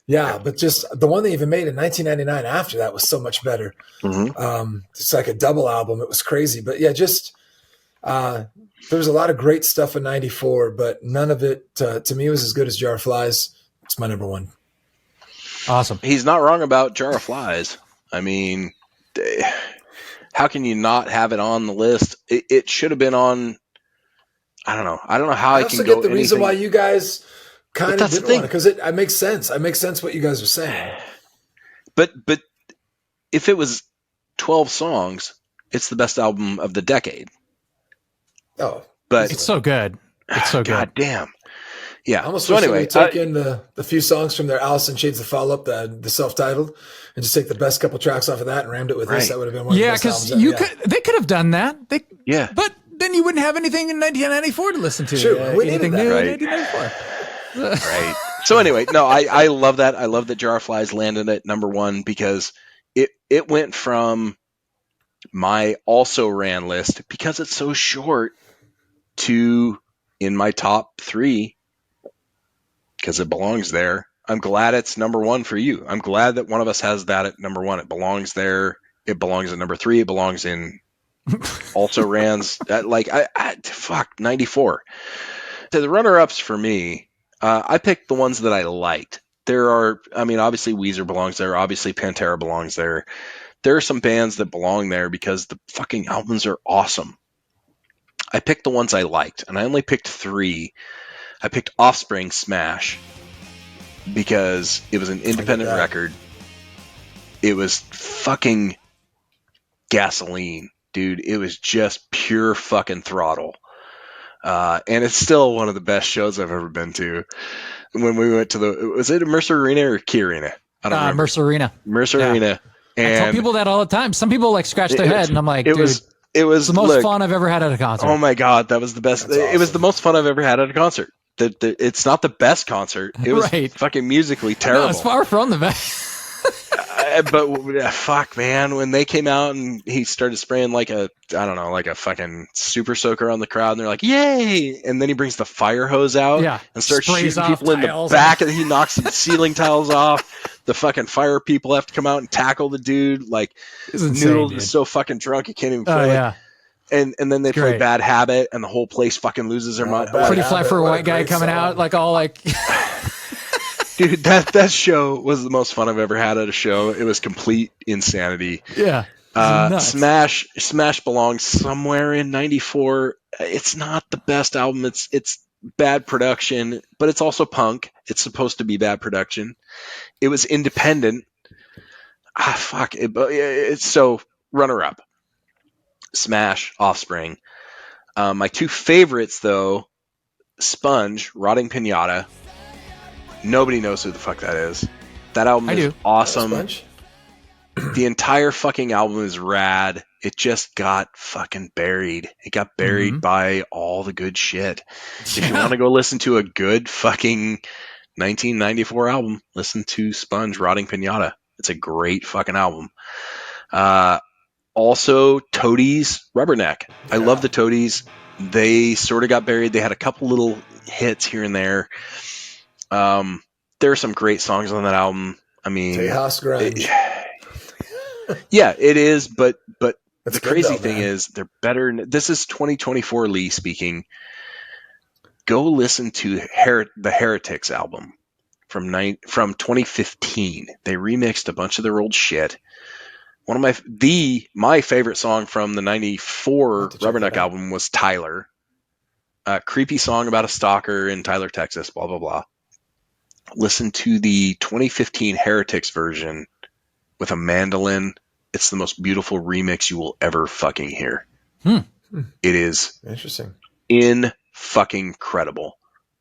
Yeah, but just the one they even made in 1999 after that was so much better. Mm-hmm. It's like a double album. It was crazy. But yeah, just there was a lot of great stuff in 94, but none of it to me was as good as Jar of Flies. It's my number one. Awesome. He's not wrong about Jar of Flies. I mean, how can you not have it on the list? It should have been on. I don't know. I don't know how I can go. I also get the reason why you guys kind of didn't want it, because it makes sense. It makes sense what you guys are saying. But if it was 12 songs, it's the best album of the decade. Oh, but it's so good. It's so good. God damn. Yeah. I almost so wish anyway, they would take in the few songs from their Alice in Chains, the follow-up, the self-titled, and just take the best couple tracks off of that and rammed it with this. That would have been one of the best albums. Because they could have done that. But then you wouldn't have anything in 1994 to listen to. True. We needed anything that. new Right. in 1994. Right. So anyway, no, I love that. I love that Jar of Flies landed at number 1 because it went from my also ran list because it's so short to in my top 3 because it belongs there. I'm glad it's number 1 for you. I'm glad that one of us has that at number 1. It belongs there. It belongs at number 3. It belongs in also rans. Fuck 94. To the runner-ups for me, I picked the ones that I liked. Obviously Weezer belongs there. Obviously Pantera belongs there. There are some bands that belong there because the fucking albums are awesome. I picked the ones I liked, and I only picked 3. I picked Offspring Smash because it was an independent record. It was fucking gasoline, dude. It was just pure fucking throttle. And it's still one of the best shows I've ever been to. When we went to was it Mercer Arena or Key Arena? I don't remember. Mercer Arena. Arena. And I tell people that all the time. Some people like scratch their head, and I'm like, dude, it was the most fun I've ever had at a concert. Oh my God, that was the best. That's awesome. It was the most fun I've ever had at a concert. It's not the best concert. It was fucking musically terrible. No, it's far from the best. But fuck, man, when they came out and he started spraying like a fucking super soaker on the crowd, and they're like, "Yay!" And then he brings the fire hose out and starts shooting people in the back, and he knocks some ceiling tiles off. The fucking fire people have to come out and tackle the dude. Like, Noodles is so fucking drunk he can't even play. And then they play Bad Habit, and the whole place fucking loses their mind. Pretty Fly for a White Guy coming out, like all like. Dude, that show was the most fun I've ever had at a show. It was complete insanity. Yeah. Smash belongs somewhere in 94. It's not the best album. It's bad production, but it's also punk. It's supposed to be bad production. It was independent. Fuck. It's so runner up. Smash, Offspring. My 2 favorites though, Sponge, Rotting Pinata. Nobody knows who the fuck that is. That album is awesome. The entire fucking album is rad. It just got fucking buried. It got buried by all the good shit. If you want to go listen to a good fucking 1994 album, listen to Sponge, Rotting Pinata. It's a great fucking album. Also, Toadies, Rubberneck. I love the Toadies. They sort of got buried. They had a couple little hits here and there. There are some great songs on that album. I mean, Tejas Grunge. Yeah, it is, but That's the crazy though, thing man. is they're better. This is 2024 Lee speaking. Go listen to the Heretics album from 2015. They remixed a bunch of their old shit. One of my favorite song from the 94 Rubberneck album was Tyler. A creepy song about a stalker in Tyler, Texas, blah, blah, blah. Listen to the 2015 Heretics version with a mandolin. It's the most beautiful remix you will ever fucking hear. It is interesting. Fucking incredible.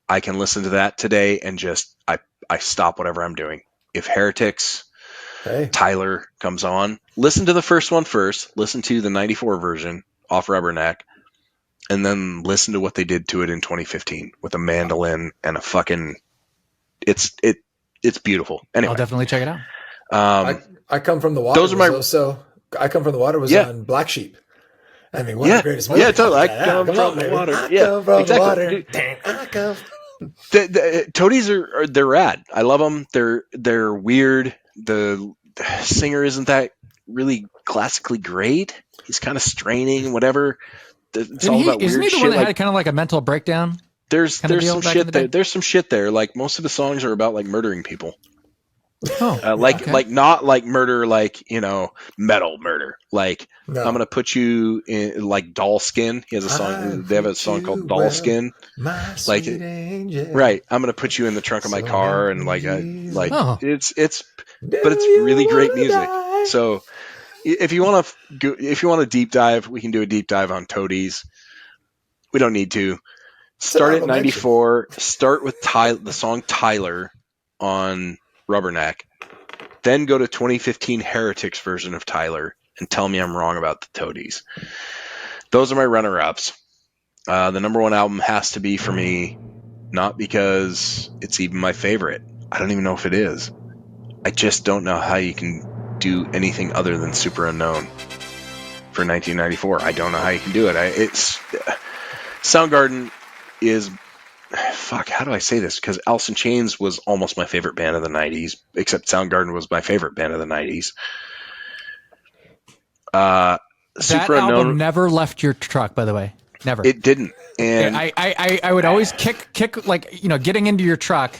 I can listen to that today and just I stop whatever I'm doing. If Heretics Tyler comes on, listen to the first one first. Listen to the 94 version off Rubberneck, and then listen to what they did to it in 2015 with a mandolin and a fucking. It's beautiful. Anyway, I'll definitely check it out. I Come From the Water. Those are my. I Come From the Water was on Black Sheep. I mean, one of the greatest movies. Yeah, totally. I come from the water. Yeah, exactly. The Toadies they're rad. I love them. They're weird. The singer isn't that really classically great. He's kind of straining, whatever. It's all about weird shit. Isn't he the one that had kind of like a mental breakdown? There's some shit there. There's some shit there. Like most of the songs are about like murdering people. Like not like murder, like, metal murder. Like I'm gonna put you in like Doll Skin. He has a song. They have a song called Doll Skin. Like right. I'm gonna put you in the trunk of my car and it's but it's really great music. So if you want to deep dive, we can do a deep dive on Toadies. We don't need to. Start at 94. Start with the song Tyler on Rubberneck, then go to 2015 Heretics version of Tyler and tell me I'm wrong about the Toadies. Those are my runner-ups. The number 1 album has to be for me not because it's even my favorite. I don't even know if it is. I just don't know how you can do anything other than Super Unknown for 1994. I don't know how you can do it. Soundgarden is... Fuck, how do I say this? Because Alice in Chains was almost my favorite band of the 90s, except Soundgarden was my favorite band of the 90s. That Super album Unknown never left your truck, by the way. Never. It didn't. And I would always kick like, getting into your truck.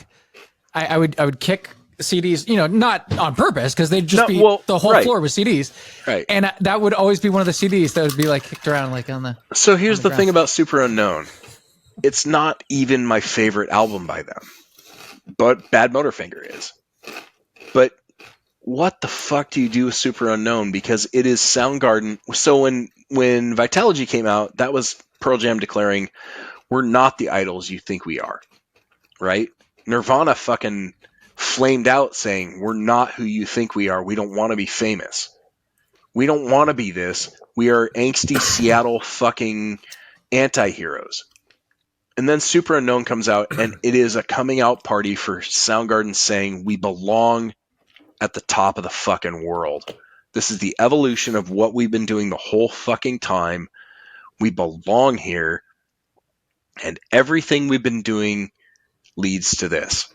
I would kick CDs, not on purpose, because they'd just the whole floor with CDs. Right. And that would always be one of the CDs that would be like kicked around like on the. So here's the thing about Super Unknown. It's not even my favorite album by them, but Bad Motorfinger is. But what the fuck do you do with Super Unknown? Because it is Soundgarden. So when Vitalogy came out, that was Pearl Jam declaring, we're not the idols you think we are, right? Nirvana fucking flamed out saying, we're not who you think we are. We don't want to be famous. We don't want to be this. We are angsty Seattle fucking anti-heroes. And then Super Unknown comes out, and it is a coming out party for Soundgarden saying we belong at the top of the fucking world. This is the evolution of what we've been doing the whole fucking time. We belong here, and everything we've been doing leads to this.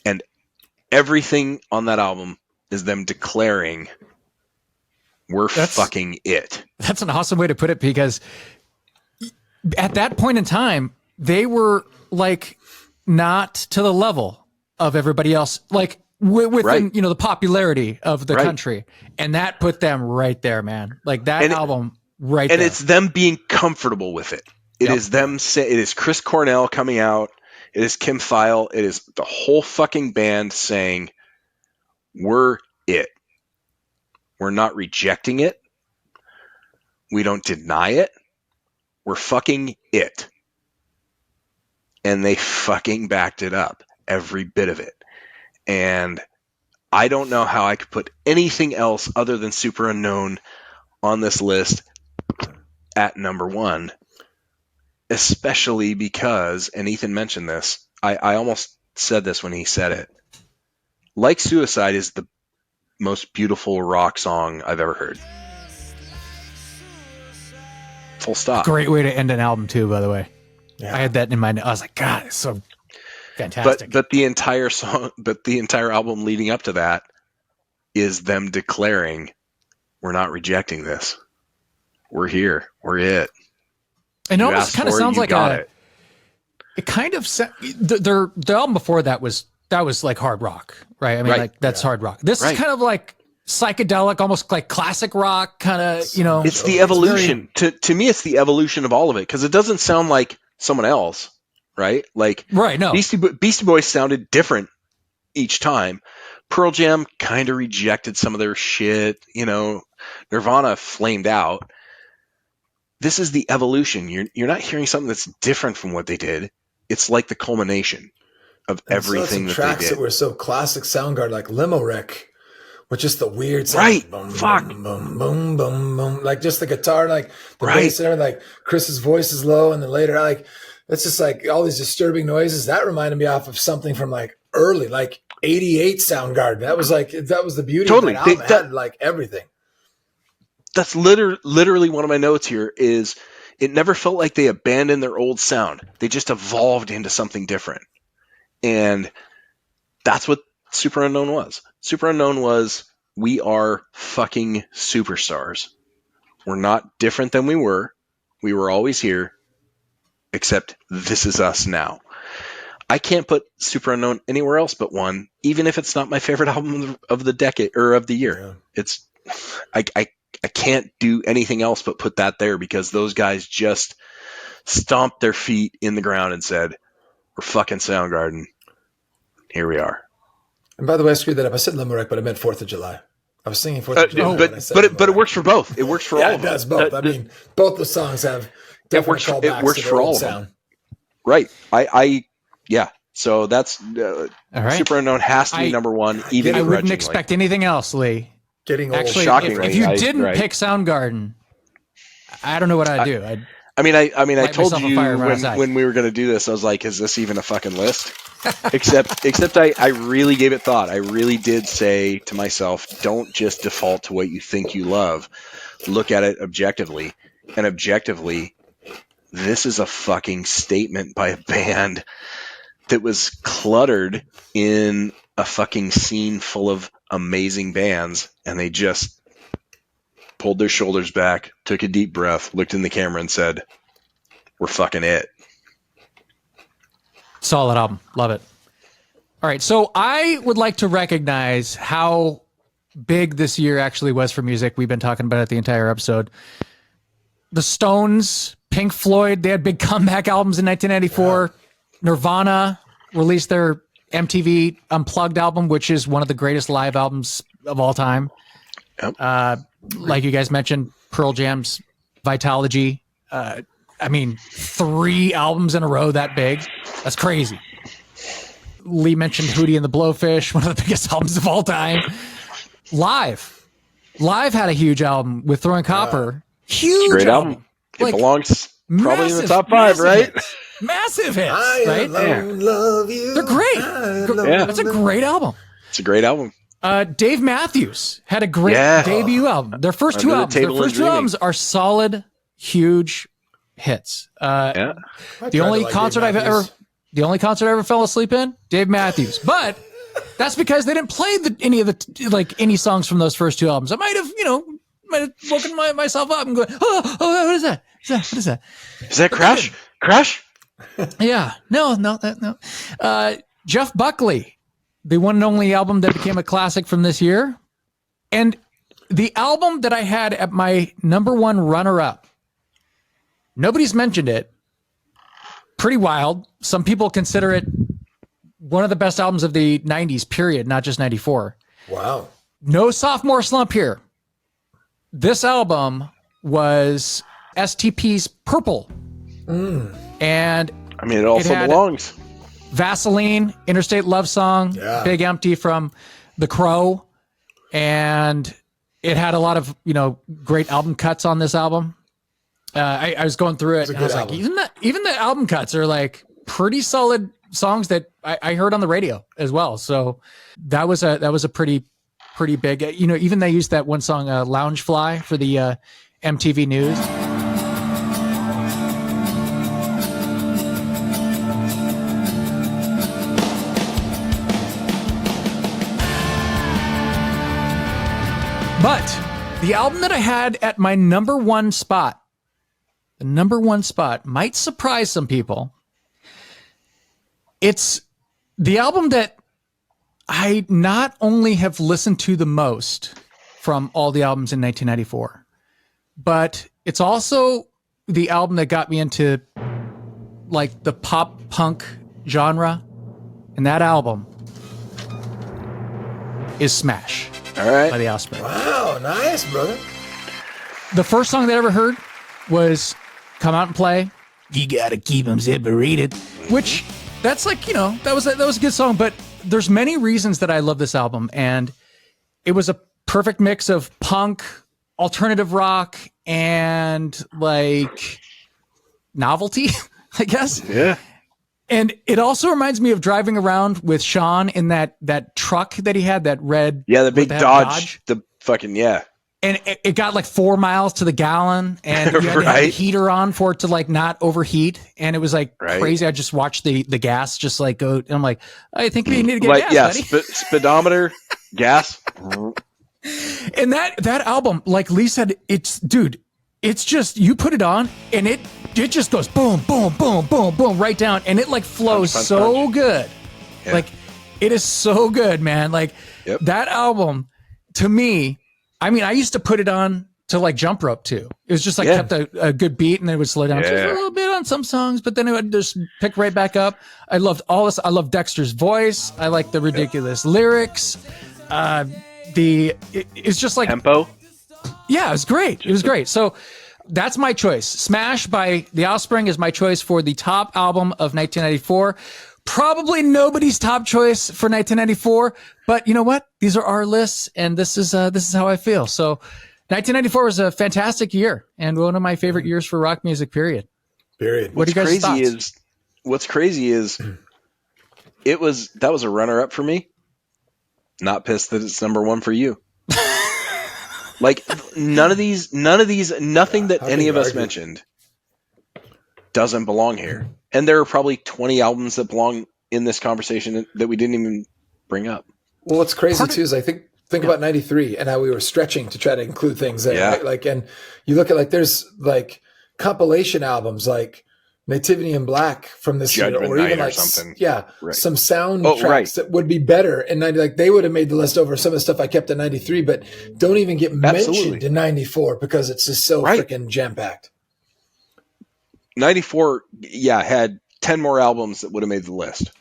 And everything on that album is them declaring we're fucking it. That's an awesome way to put it, because at that point in time, they were like not to the level of everybody else, like within the popularity of the country, and that put them right there, man. Like that album right there. And it's them being comfortable with it. It is them it is Chris Cornell coming out. It is Kim Thayil. It is the whole fucking band saying, we're it. We're not rejecting it. We don't deny it. We're fucking it. And they fucking backed it up, every bit of it. And I don't know how I could put anything else other than Super Unknown on this list at number one, especially because, and Ethan mentioned this, I almost said this when he said it, Like Suicide is the most beautiful rock song I've ever heard. Full stop. Great way to end an album too, by the way. Yeah. I had that in mind. I was like, God, it's so fantastic. But the entire song, the entire album leading up to that is them declaring, we're not rejecting this. We're here. We're it. And it almost kind of sounds like it kind of the album before that was like hard rock, right? I mean, like that's hard rock. This is kind of like psychedelic, almost like classic rock, kind of, It's the evolution. To me, it's the evolution of all of it, because it doesn't sound like someone else, right? Like, no. Beastie Boys sounded different each time. Pearl Jam kind of rejected some of their shit. Nirvana flamed out. This is the evolution. You're not hearing something that's different from what they did. It's like the culmination of everything that they did. Tracks that were so classic Soundgarden, like Limo Wreck, with just the weird sound. Right. Boom, Fuck. Boom, boom, boom, boom, boom. Like just the guitar, like the bass and everything, like Chris's voice is low, and then later, like, it's just like all these disturbing noises. That reminded me off of something from like early, like 88 Soundgarden. That was the beauty Totally. of that album. It had like everything. That's literally one of my notes here is it never felt like they abandoned their old sound. They just evolved into something different. And that's what Super Unknown was. Super Unknown was, we are fucking superstars. We're not different than we were. We were always here, except this is us now. I can't put Super Unknown anywhere else but one, even if it's not my favorite album of the decade or of the year. Yeah. I can't do anything else but put that there, because those guys just stomped their feet in the ground and said, we're fucking Soundgarden. Here we are. And by the way, I screwed that up. I said Limerick, but I meant 4th of July. I was singing 4th of July. But it works for both. It works for all of them. It does both. I mean, both the songs have different callbacks. It works for all of them. Right. Yeah. So that's all right. Super Unknown has to be number one, even I wouldn't expect anything else, Lee. Getting old. Actually, shockingly, if you didn't pick Soundgarden, I don't know what I'd do. I mean, I Light told myself on you fire and run outside. when we were going to do this, I was like, is this even a fucking list? except I really gave it thought. I really did say to myself, don't just default to what you think you love. Look at it objectively. And objectively, this is a fucking statement by a band that was cluttered in a fucking scene full of amazing bands, and they just pulled their shoulders back, took a deep breath, looked in the camera and said, we're fucking it. Solid album. Love it. All right. So I would like to recognize how big this year actually was for music. We've been talking about it the entire episode. The Stones, Pink Floyd, they had big comeback albums in 1994. Nirvana released their MTV Unplugged album, which is one of the greatest live albums of all time. Yep. Like you guys mentioned, Pearl Jam's Vitalogy. I mean, 3 albums in a row that big. That's crazy. Lee mentioned Hootie and the Blowfish, one of the biggest albums of all time. Live had a huge album with Throwing Copper. Huge Great album. It belongs probably in the top 5, right? Hits. Massive hits, I right? love you. They're great. Yeah. That's a great album. It's a great album. Dave Matthews had a great debut album. Their first two albums are solid, huge hits. The only concert I ever fell asleep in, Dave Matthews. But that's because they didn't play any songs from those first 2 albums. I might have woken myself up and going, oh, what is that? What is that? Is that Crash? Crash? Yeah. No. Jeff Buckley, the one and only album that became a classic from this year. And the album that I had at my number 1 runner-up, nobody's mentioned it. Pretty wild. Some people consider it one of the best albums of the 90s, period, not just 94. Wow. No sophomore slump here. This album was STP's Purple. And I mean, it also belongs. Vaseline, Interstate Love Song, Big Empty from The Crow. And it had a lot of, great album cuts on this album. I was going through it and I was like, even the album cuts are like pretty solid songs that I heard on the radio as well. So that was a pretty big, even they used that one song, Lounge Fly, for the MTV News. But the album that I had at my number 1 spot, the number 1 spot might surprise some people. It's the album that I not only have listened to the most from all the albums in 1994, but it's also the album that got me into like the pop punk genre. And that album is Smash. All right. By the Offspring. Wow, nice, brother. The first song that I ever heard was Come Out and Play. You gotta keep them separated. Which, that's like, that was a good song, but there's many reasons that I love this album, and it was a perfect mix of punk, alternative rock, and like novelty, I guess. Yeah. And it also reminds me of driving around with Sean in that truck that he had, that red. Yeah, the big Dodge. The fucking, And it got like 4 miles to the gallon, and you had to have the heater on for it to like not overheat. And it was like crazy. I just watched the gas just like go, and I'm like, I think we need to get gas, buddy. Speedometer, gas. And that album, like Lee said, it's just, you put it on and it just goes boom, boom, boom, boom, boom, right down. And it like flows punch. Good. Yeah. Like it is so good, man. Like that album to me, I mean, I used to put it on to like Jump Rope too. It was just like kept a good beat, and then it would slow down just a little bit on some songs, but then it would just pick right back up. I loved all this. I love Dexter's voice. I like the ridiculous lyrics. It's just like tempo. Yeah, it was great. It was great. So that's my choice. Smash by The Offspring is my choice for the top album of 1994. Probably nobody's top choice for 1994, but you know what? These are our lists, and this is how I feel. So 1994 was a fantastic year and one of my favorite years for rock music, period. What do you guys thoughts? What's crazy is that was a runner-up for me. Not pissed that it's number one for you. Like nothing that any of us mentioned doesn't belong here. And there are probably 20 albums that belong in this conversation that we didn't even bring up. Well, what's crazy too is I think about 93 and how we were stretching to try to include things there. Yeah. Right? Like, and you look at like, there's like compilation albums like Nativity in Black from this Judgment year, or even Night or like something. Right. Some soundtracks that would be better in 90. Like they would have made the list over some of the stuff I kept in 93, but don't even get mentioned in 94 because it's just so freaking jam packed. 94, had 10 more albums that would have made the list.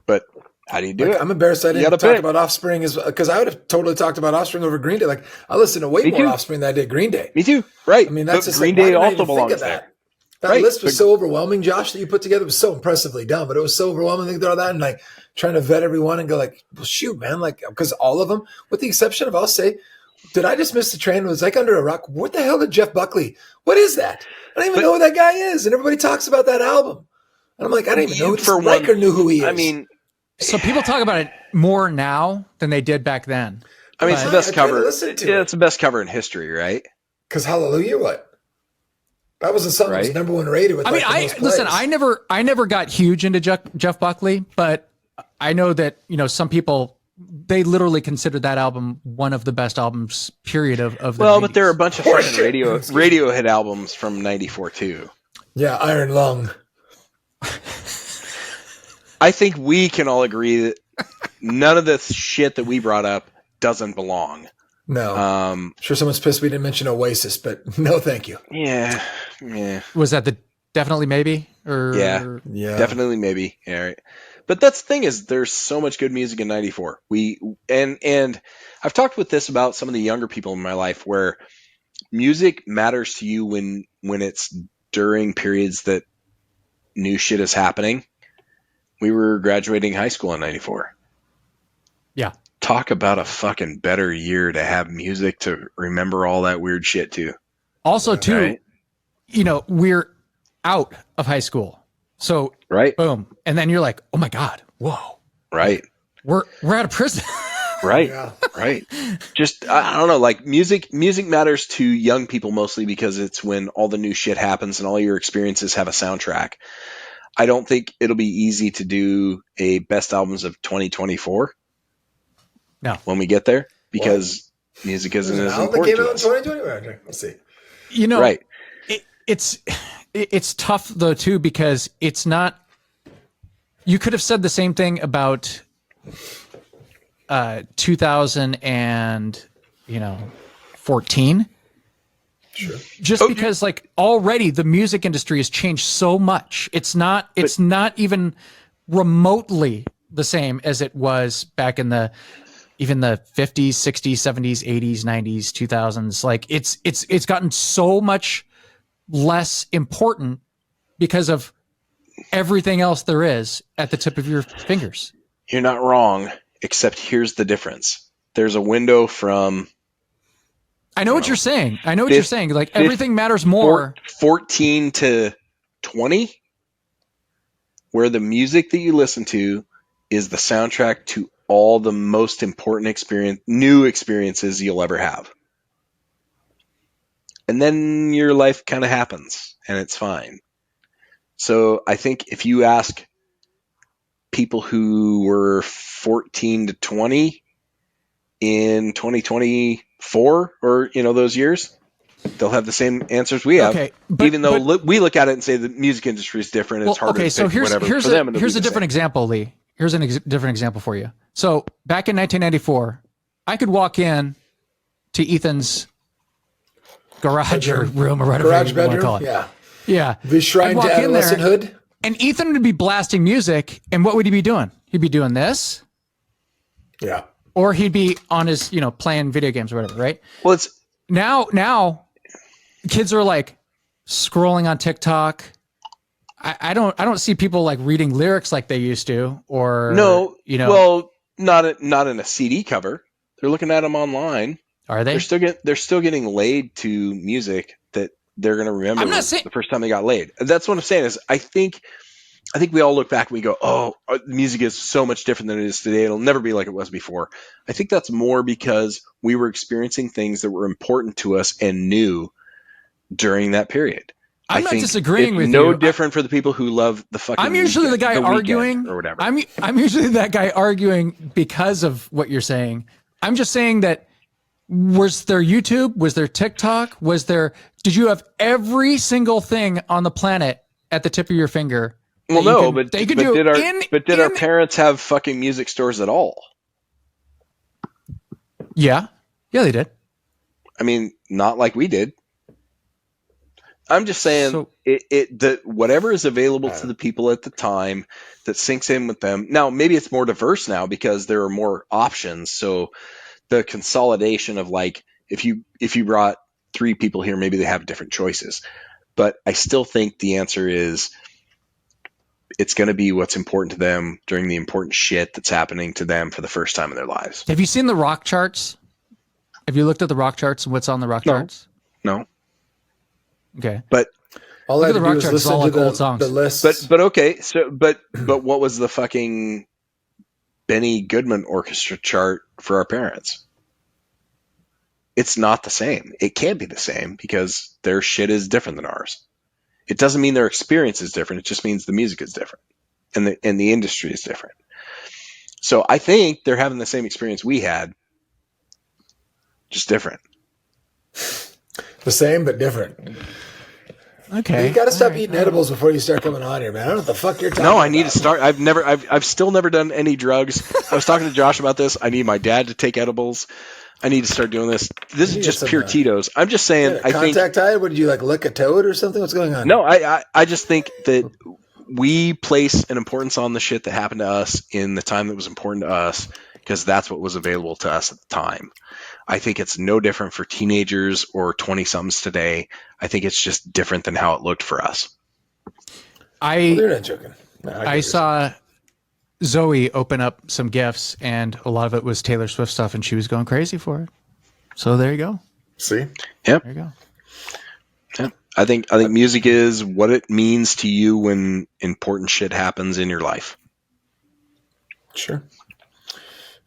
But how do you do it? I'm embarrassed I didn't talk about Offspring because I would have totally talked about Offspring over Green Day. Like I listened to way more Offspring than I did Green Day. Me too. Right. I mean, that's just Green Day also belongs there. That list was so overwhelming, Josh, that you put together. It was so impressively done, but it was so overwhelming to think all that and like trying to vet everyone and go like, well, shoot, man, like because all of them, with the exception of, I'll say, did I just miss the train? It was like under a rock. What the hell did Jeff Buckley? What is that? I don't even know who that guy is, and everybody talks about that album. And I'm like, I don't even know who Riker knew who he is. I mean, so people talk about it more now than they did back then. I mean, it's the best cover. It's the best cover in history, right? Because Hallelujah, what? That was the song that was number one rated. With I never got huge into Jeff Buckley, but I know that some people they literally consider that album one of the best albums, period. Of the 90s. But there are a bunch of fucking Radiohead albums from '94 too. Yeah, Iron Lung. I think we can all agree that none of the shit that we brought up doesn't belong. No. Sure, someone's pissed we didn't mention Oasis, but no, thank you. Yeah. Was that the definitely maybe? Or yeah, definitely maybe. Yeah, right. But that's the thing is, there's so much good music in '94. And I've talked with this about some of the younger people in my life, where music matters to you when it's during periods that new shit is happening. We were graduating high school in '94. Yeah. Talk about a fucking better year to have music to remember all that weird shit too. Also, too, we're out of high school. So, boom. And then you're like, oh my God, whoa. Right. We're out of prison. Right. Yeah. Right. Just, I don't know, like music matters to young people mostly because it's when all the new shit happens and all your experiences have a soundtrack. I don't think it'll be easy to do a best albums of 2024. No. When we get there, because music isn't as important to us. 2020? Okay, let's see. Right. It's tough though too, because it's not. You could have said the same thing about 2014. Sure. Just because like already the music industry has changed so much. It's not even remotely the same as it was back in even the 50s, 60s, 70s, 80s, 90s, 2000s. Like it's gotten so much less important because of everything else there is at the tip of your fingers. You're not wrong, except here's the difference. There's a window from... I know what you're saying. You're saying. Like everything matters more. 14 to 20, where the music that you listen to is the soundtrack to all the most important new experiences you'll ever have. And then your life kind of happens and it's fine. So I think if you ask people who were 14 to 20 in 2024 or, those years, they'll have the same answers we have. Okay, even though we look at it and say the music industry is different. It's harder to pick whatever for them. Here's a different example, Lee. Here's a different example for you. So back in 1994, I could walk in to Ethan's garage or room or whatever you want to call it. Yeah. The shrine to adolescenthood. And Ethan would be blasting music. And what would he be doing? He'd be doing this. Yeah. Or he'd be on his, playing video games or whatever, right? Well, it's now kids are like scrolling on TikTok. I don't see people like reading lyrics like they used to, or no, well, not in a CD cover. They're looking at them online. Are they? They're still getting laid to music that they're going to remember I'm not saying the first time they got laid. That's what I'm saying is I think we all look back and we go, oh, music is so much different than it is today. It'll never be like it was before. I think that's more because we were experiencing things that were important to us and new during that period. I'm not disagreeing with you. No different for the people who love the fucking. I'm usually the guy arguing or whatever. I'm usually that guy arguing because of what you're saying. I'm just saying that was there YouTube? Was there TikTok? Did you have every single thing on the planet at the tip of your finger? Well, no, but did our parents have fucking music stores at all? Yeah, they did. I mean, not like we did. I'm just saying whatever is available to the people at the time that sinks in with them. Now, maybe it's more diverse now because there are more options. So the consolidation of like, if you brought 3 people here, maybe they have different choices. But I still think the answer is it's going to be what's important to them during the important shit that's happening to them for the first time in their lives. Have you seen the rock charts? Have you looked at the rock charts and what's on the rock charts? No. Okay. But all I had to do was listen to the list. But okay. So, but what was the fucking Benny Goodman orchestra chart for our parents? It's not the same. It can't be the same because their shit is different than ours. It doesn't mean their experience is different. It just means the music is different and the industry is different. So I think they're having the same experience we had, just different. The same, but different. Okay. You got to stop eating edibles before you start coming on here, man. I don't know what the fuck you're talking about. No, I need to start. I've still never done any drugs. I was talking to Josh about this. I need my dad to take edibles. I need to start doing this. This is just pure Tito's. I'm just saying. I think contact high. What did you like? Lick a toad or something? What's going on? No, I just think that we place an importance on the shit that happened to us in the time that was important to us because that's what was available to us at the time. I think it's no different for teenagers or 20-somethings today. I think it's just different than how it looked for us. You're not joking. No, I saw Zoe open up some gifts, and a lot of it was Taylor Swift stuff, and she was going crazy for it. So there you go. See? Yep. There you go. Yeah. I think music is what it means to you when important shit happens in your life. Sure.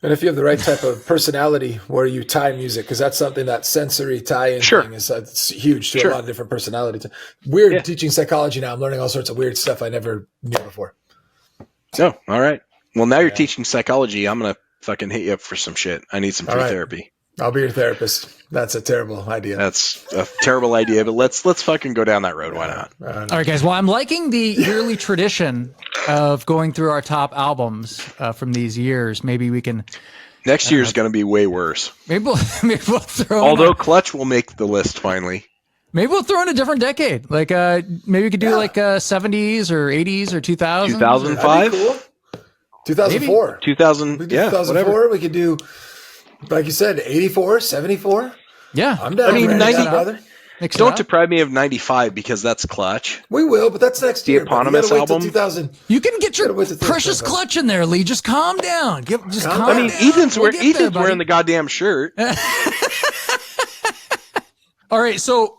And if you have the right type of personality where you tie music, because that's something that sensory tie-in thing is it's huge to a lot of different personalities. Weird teaching psychology now. I'm learning all sorts of weird stuff I never knew before. So, all right. Well, now you're teaching psychology. I'm going to fucking hit you up for some shit. I need some free therapy. I'll be your therapist. That's a terrible idea. That's a terrible idea, but let's fucking go down that road. Why not? All right, guys. Well, I'm liking the yearly tradition of going through our top albums from these years. Maybe we can. Next year's going to be way worse. Maybe we'll throw. Although Clutch will make the list finally. Maybe we'll throw in a different decade. Like maybe we could do like 70s or 80s or 2000s. 2005. Cool. 2004. Maybe. 2000. We could do 2004. Whatever. We could do, like you said, 84, 74. Yeah, I'm down. I mean, 90, brother. Don't deprive me of 95 because that's Clutch. We will, but that's next year. The eponymous album. 2000. You can get your precious Clutch in there, Lee. Just calm down. Calm I mean, down. Ethan's We'll wearing the goddamn shirt. All right, so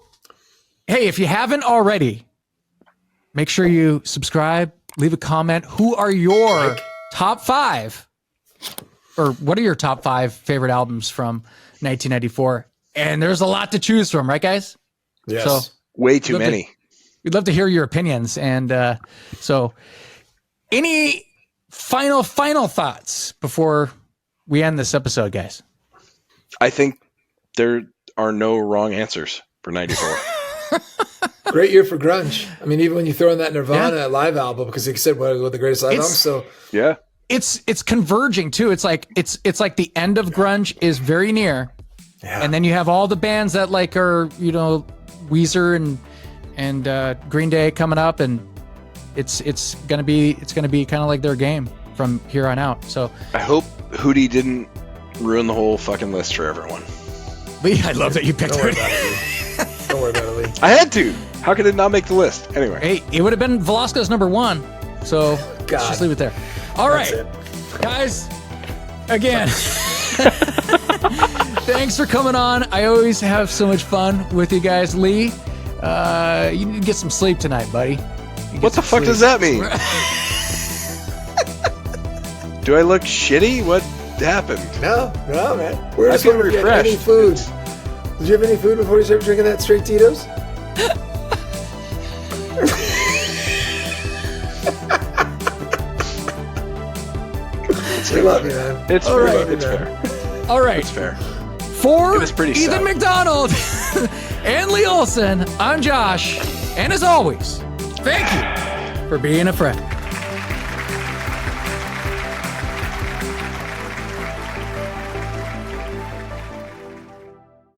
hey, if you haven't already, make sure you subscribe, leave a comment. Who are your top 5, or what are your top 5 favorite albums from 1994? And there's a lot to choose from, right, guys? Yes. So way too many. We'd love to hear your opinions. And so any final thoughts before we end this episode, guys? I think there are no wrong answers for 94. Great year for grunge. I mean, even when you throw in that Nirvana live album, because you said one of the greatest live albums. So yeah, it's converging too. It's like the end of grunge is very near, and then you have all the bands that like are Weezer and Green Day coming up, and it's gonna be kind of like their game from here on out. So I hope Hootie didn't ruin the whole fucking list for everyone. Lee, I love that you picked don't worry it. about it, Lee. Don't worry about it, Lee. I had to. How could it not make the list? Anyway. Hey, it would have been Velasco's number 1. So let's just leave it there. All right, guys. Again, Thanks for coming on. I always have so much fun with you guys. Lee, you need to get some sleep tonight, buddy. What the fuck does that mean? Do I look shitty? What happened? No, man. We're I just feel wondering if you had any refreshed. food. Did you have any food before you started drinking that straight Tito's? We love you, man. It's All fair. right. It's fair. All right. It's fair. For It was pretty Ethan sad. McDonald and Lee Olson, I'm Josh. And as always, thank you for being a friend.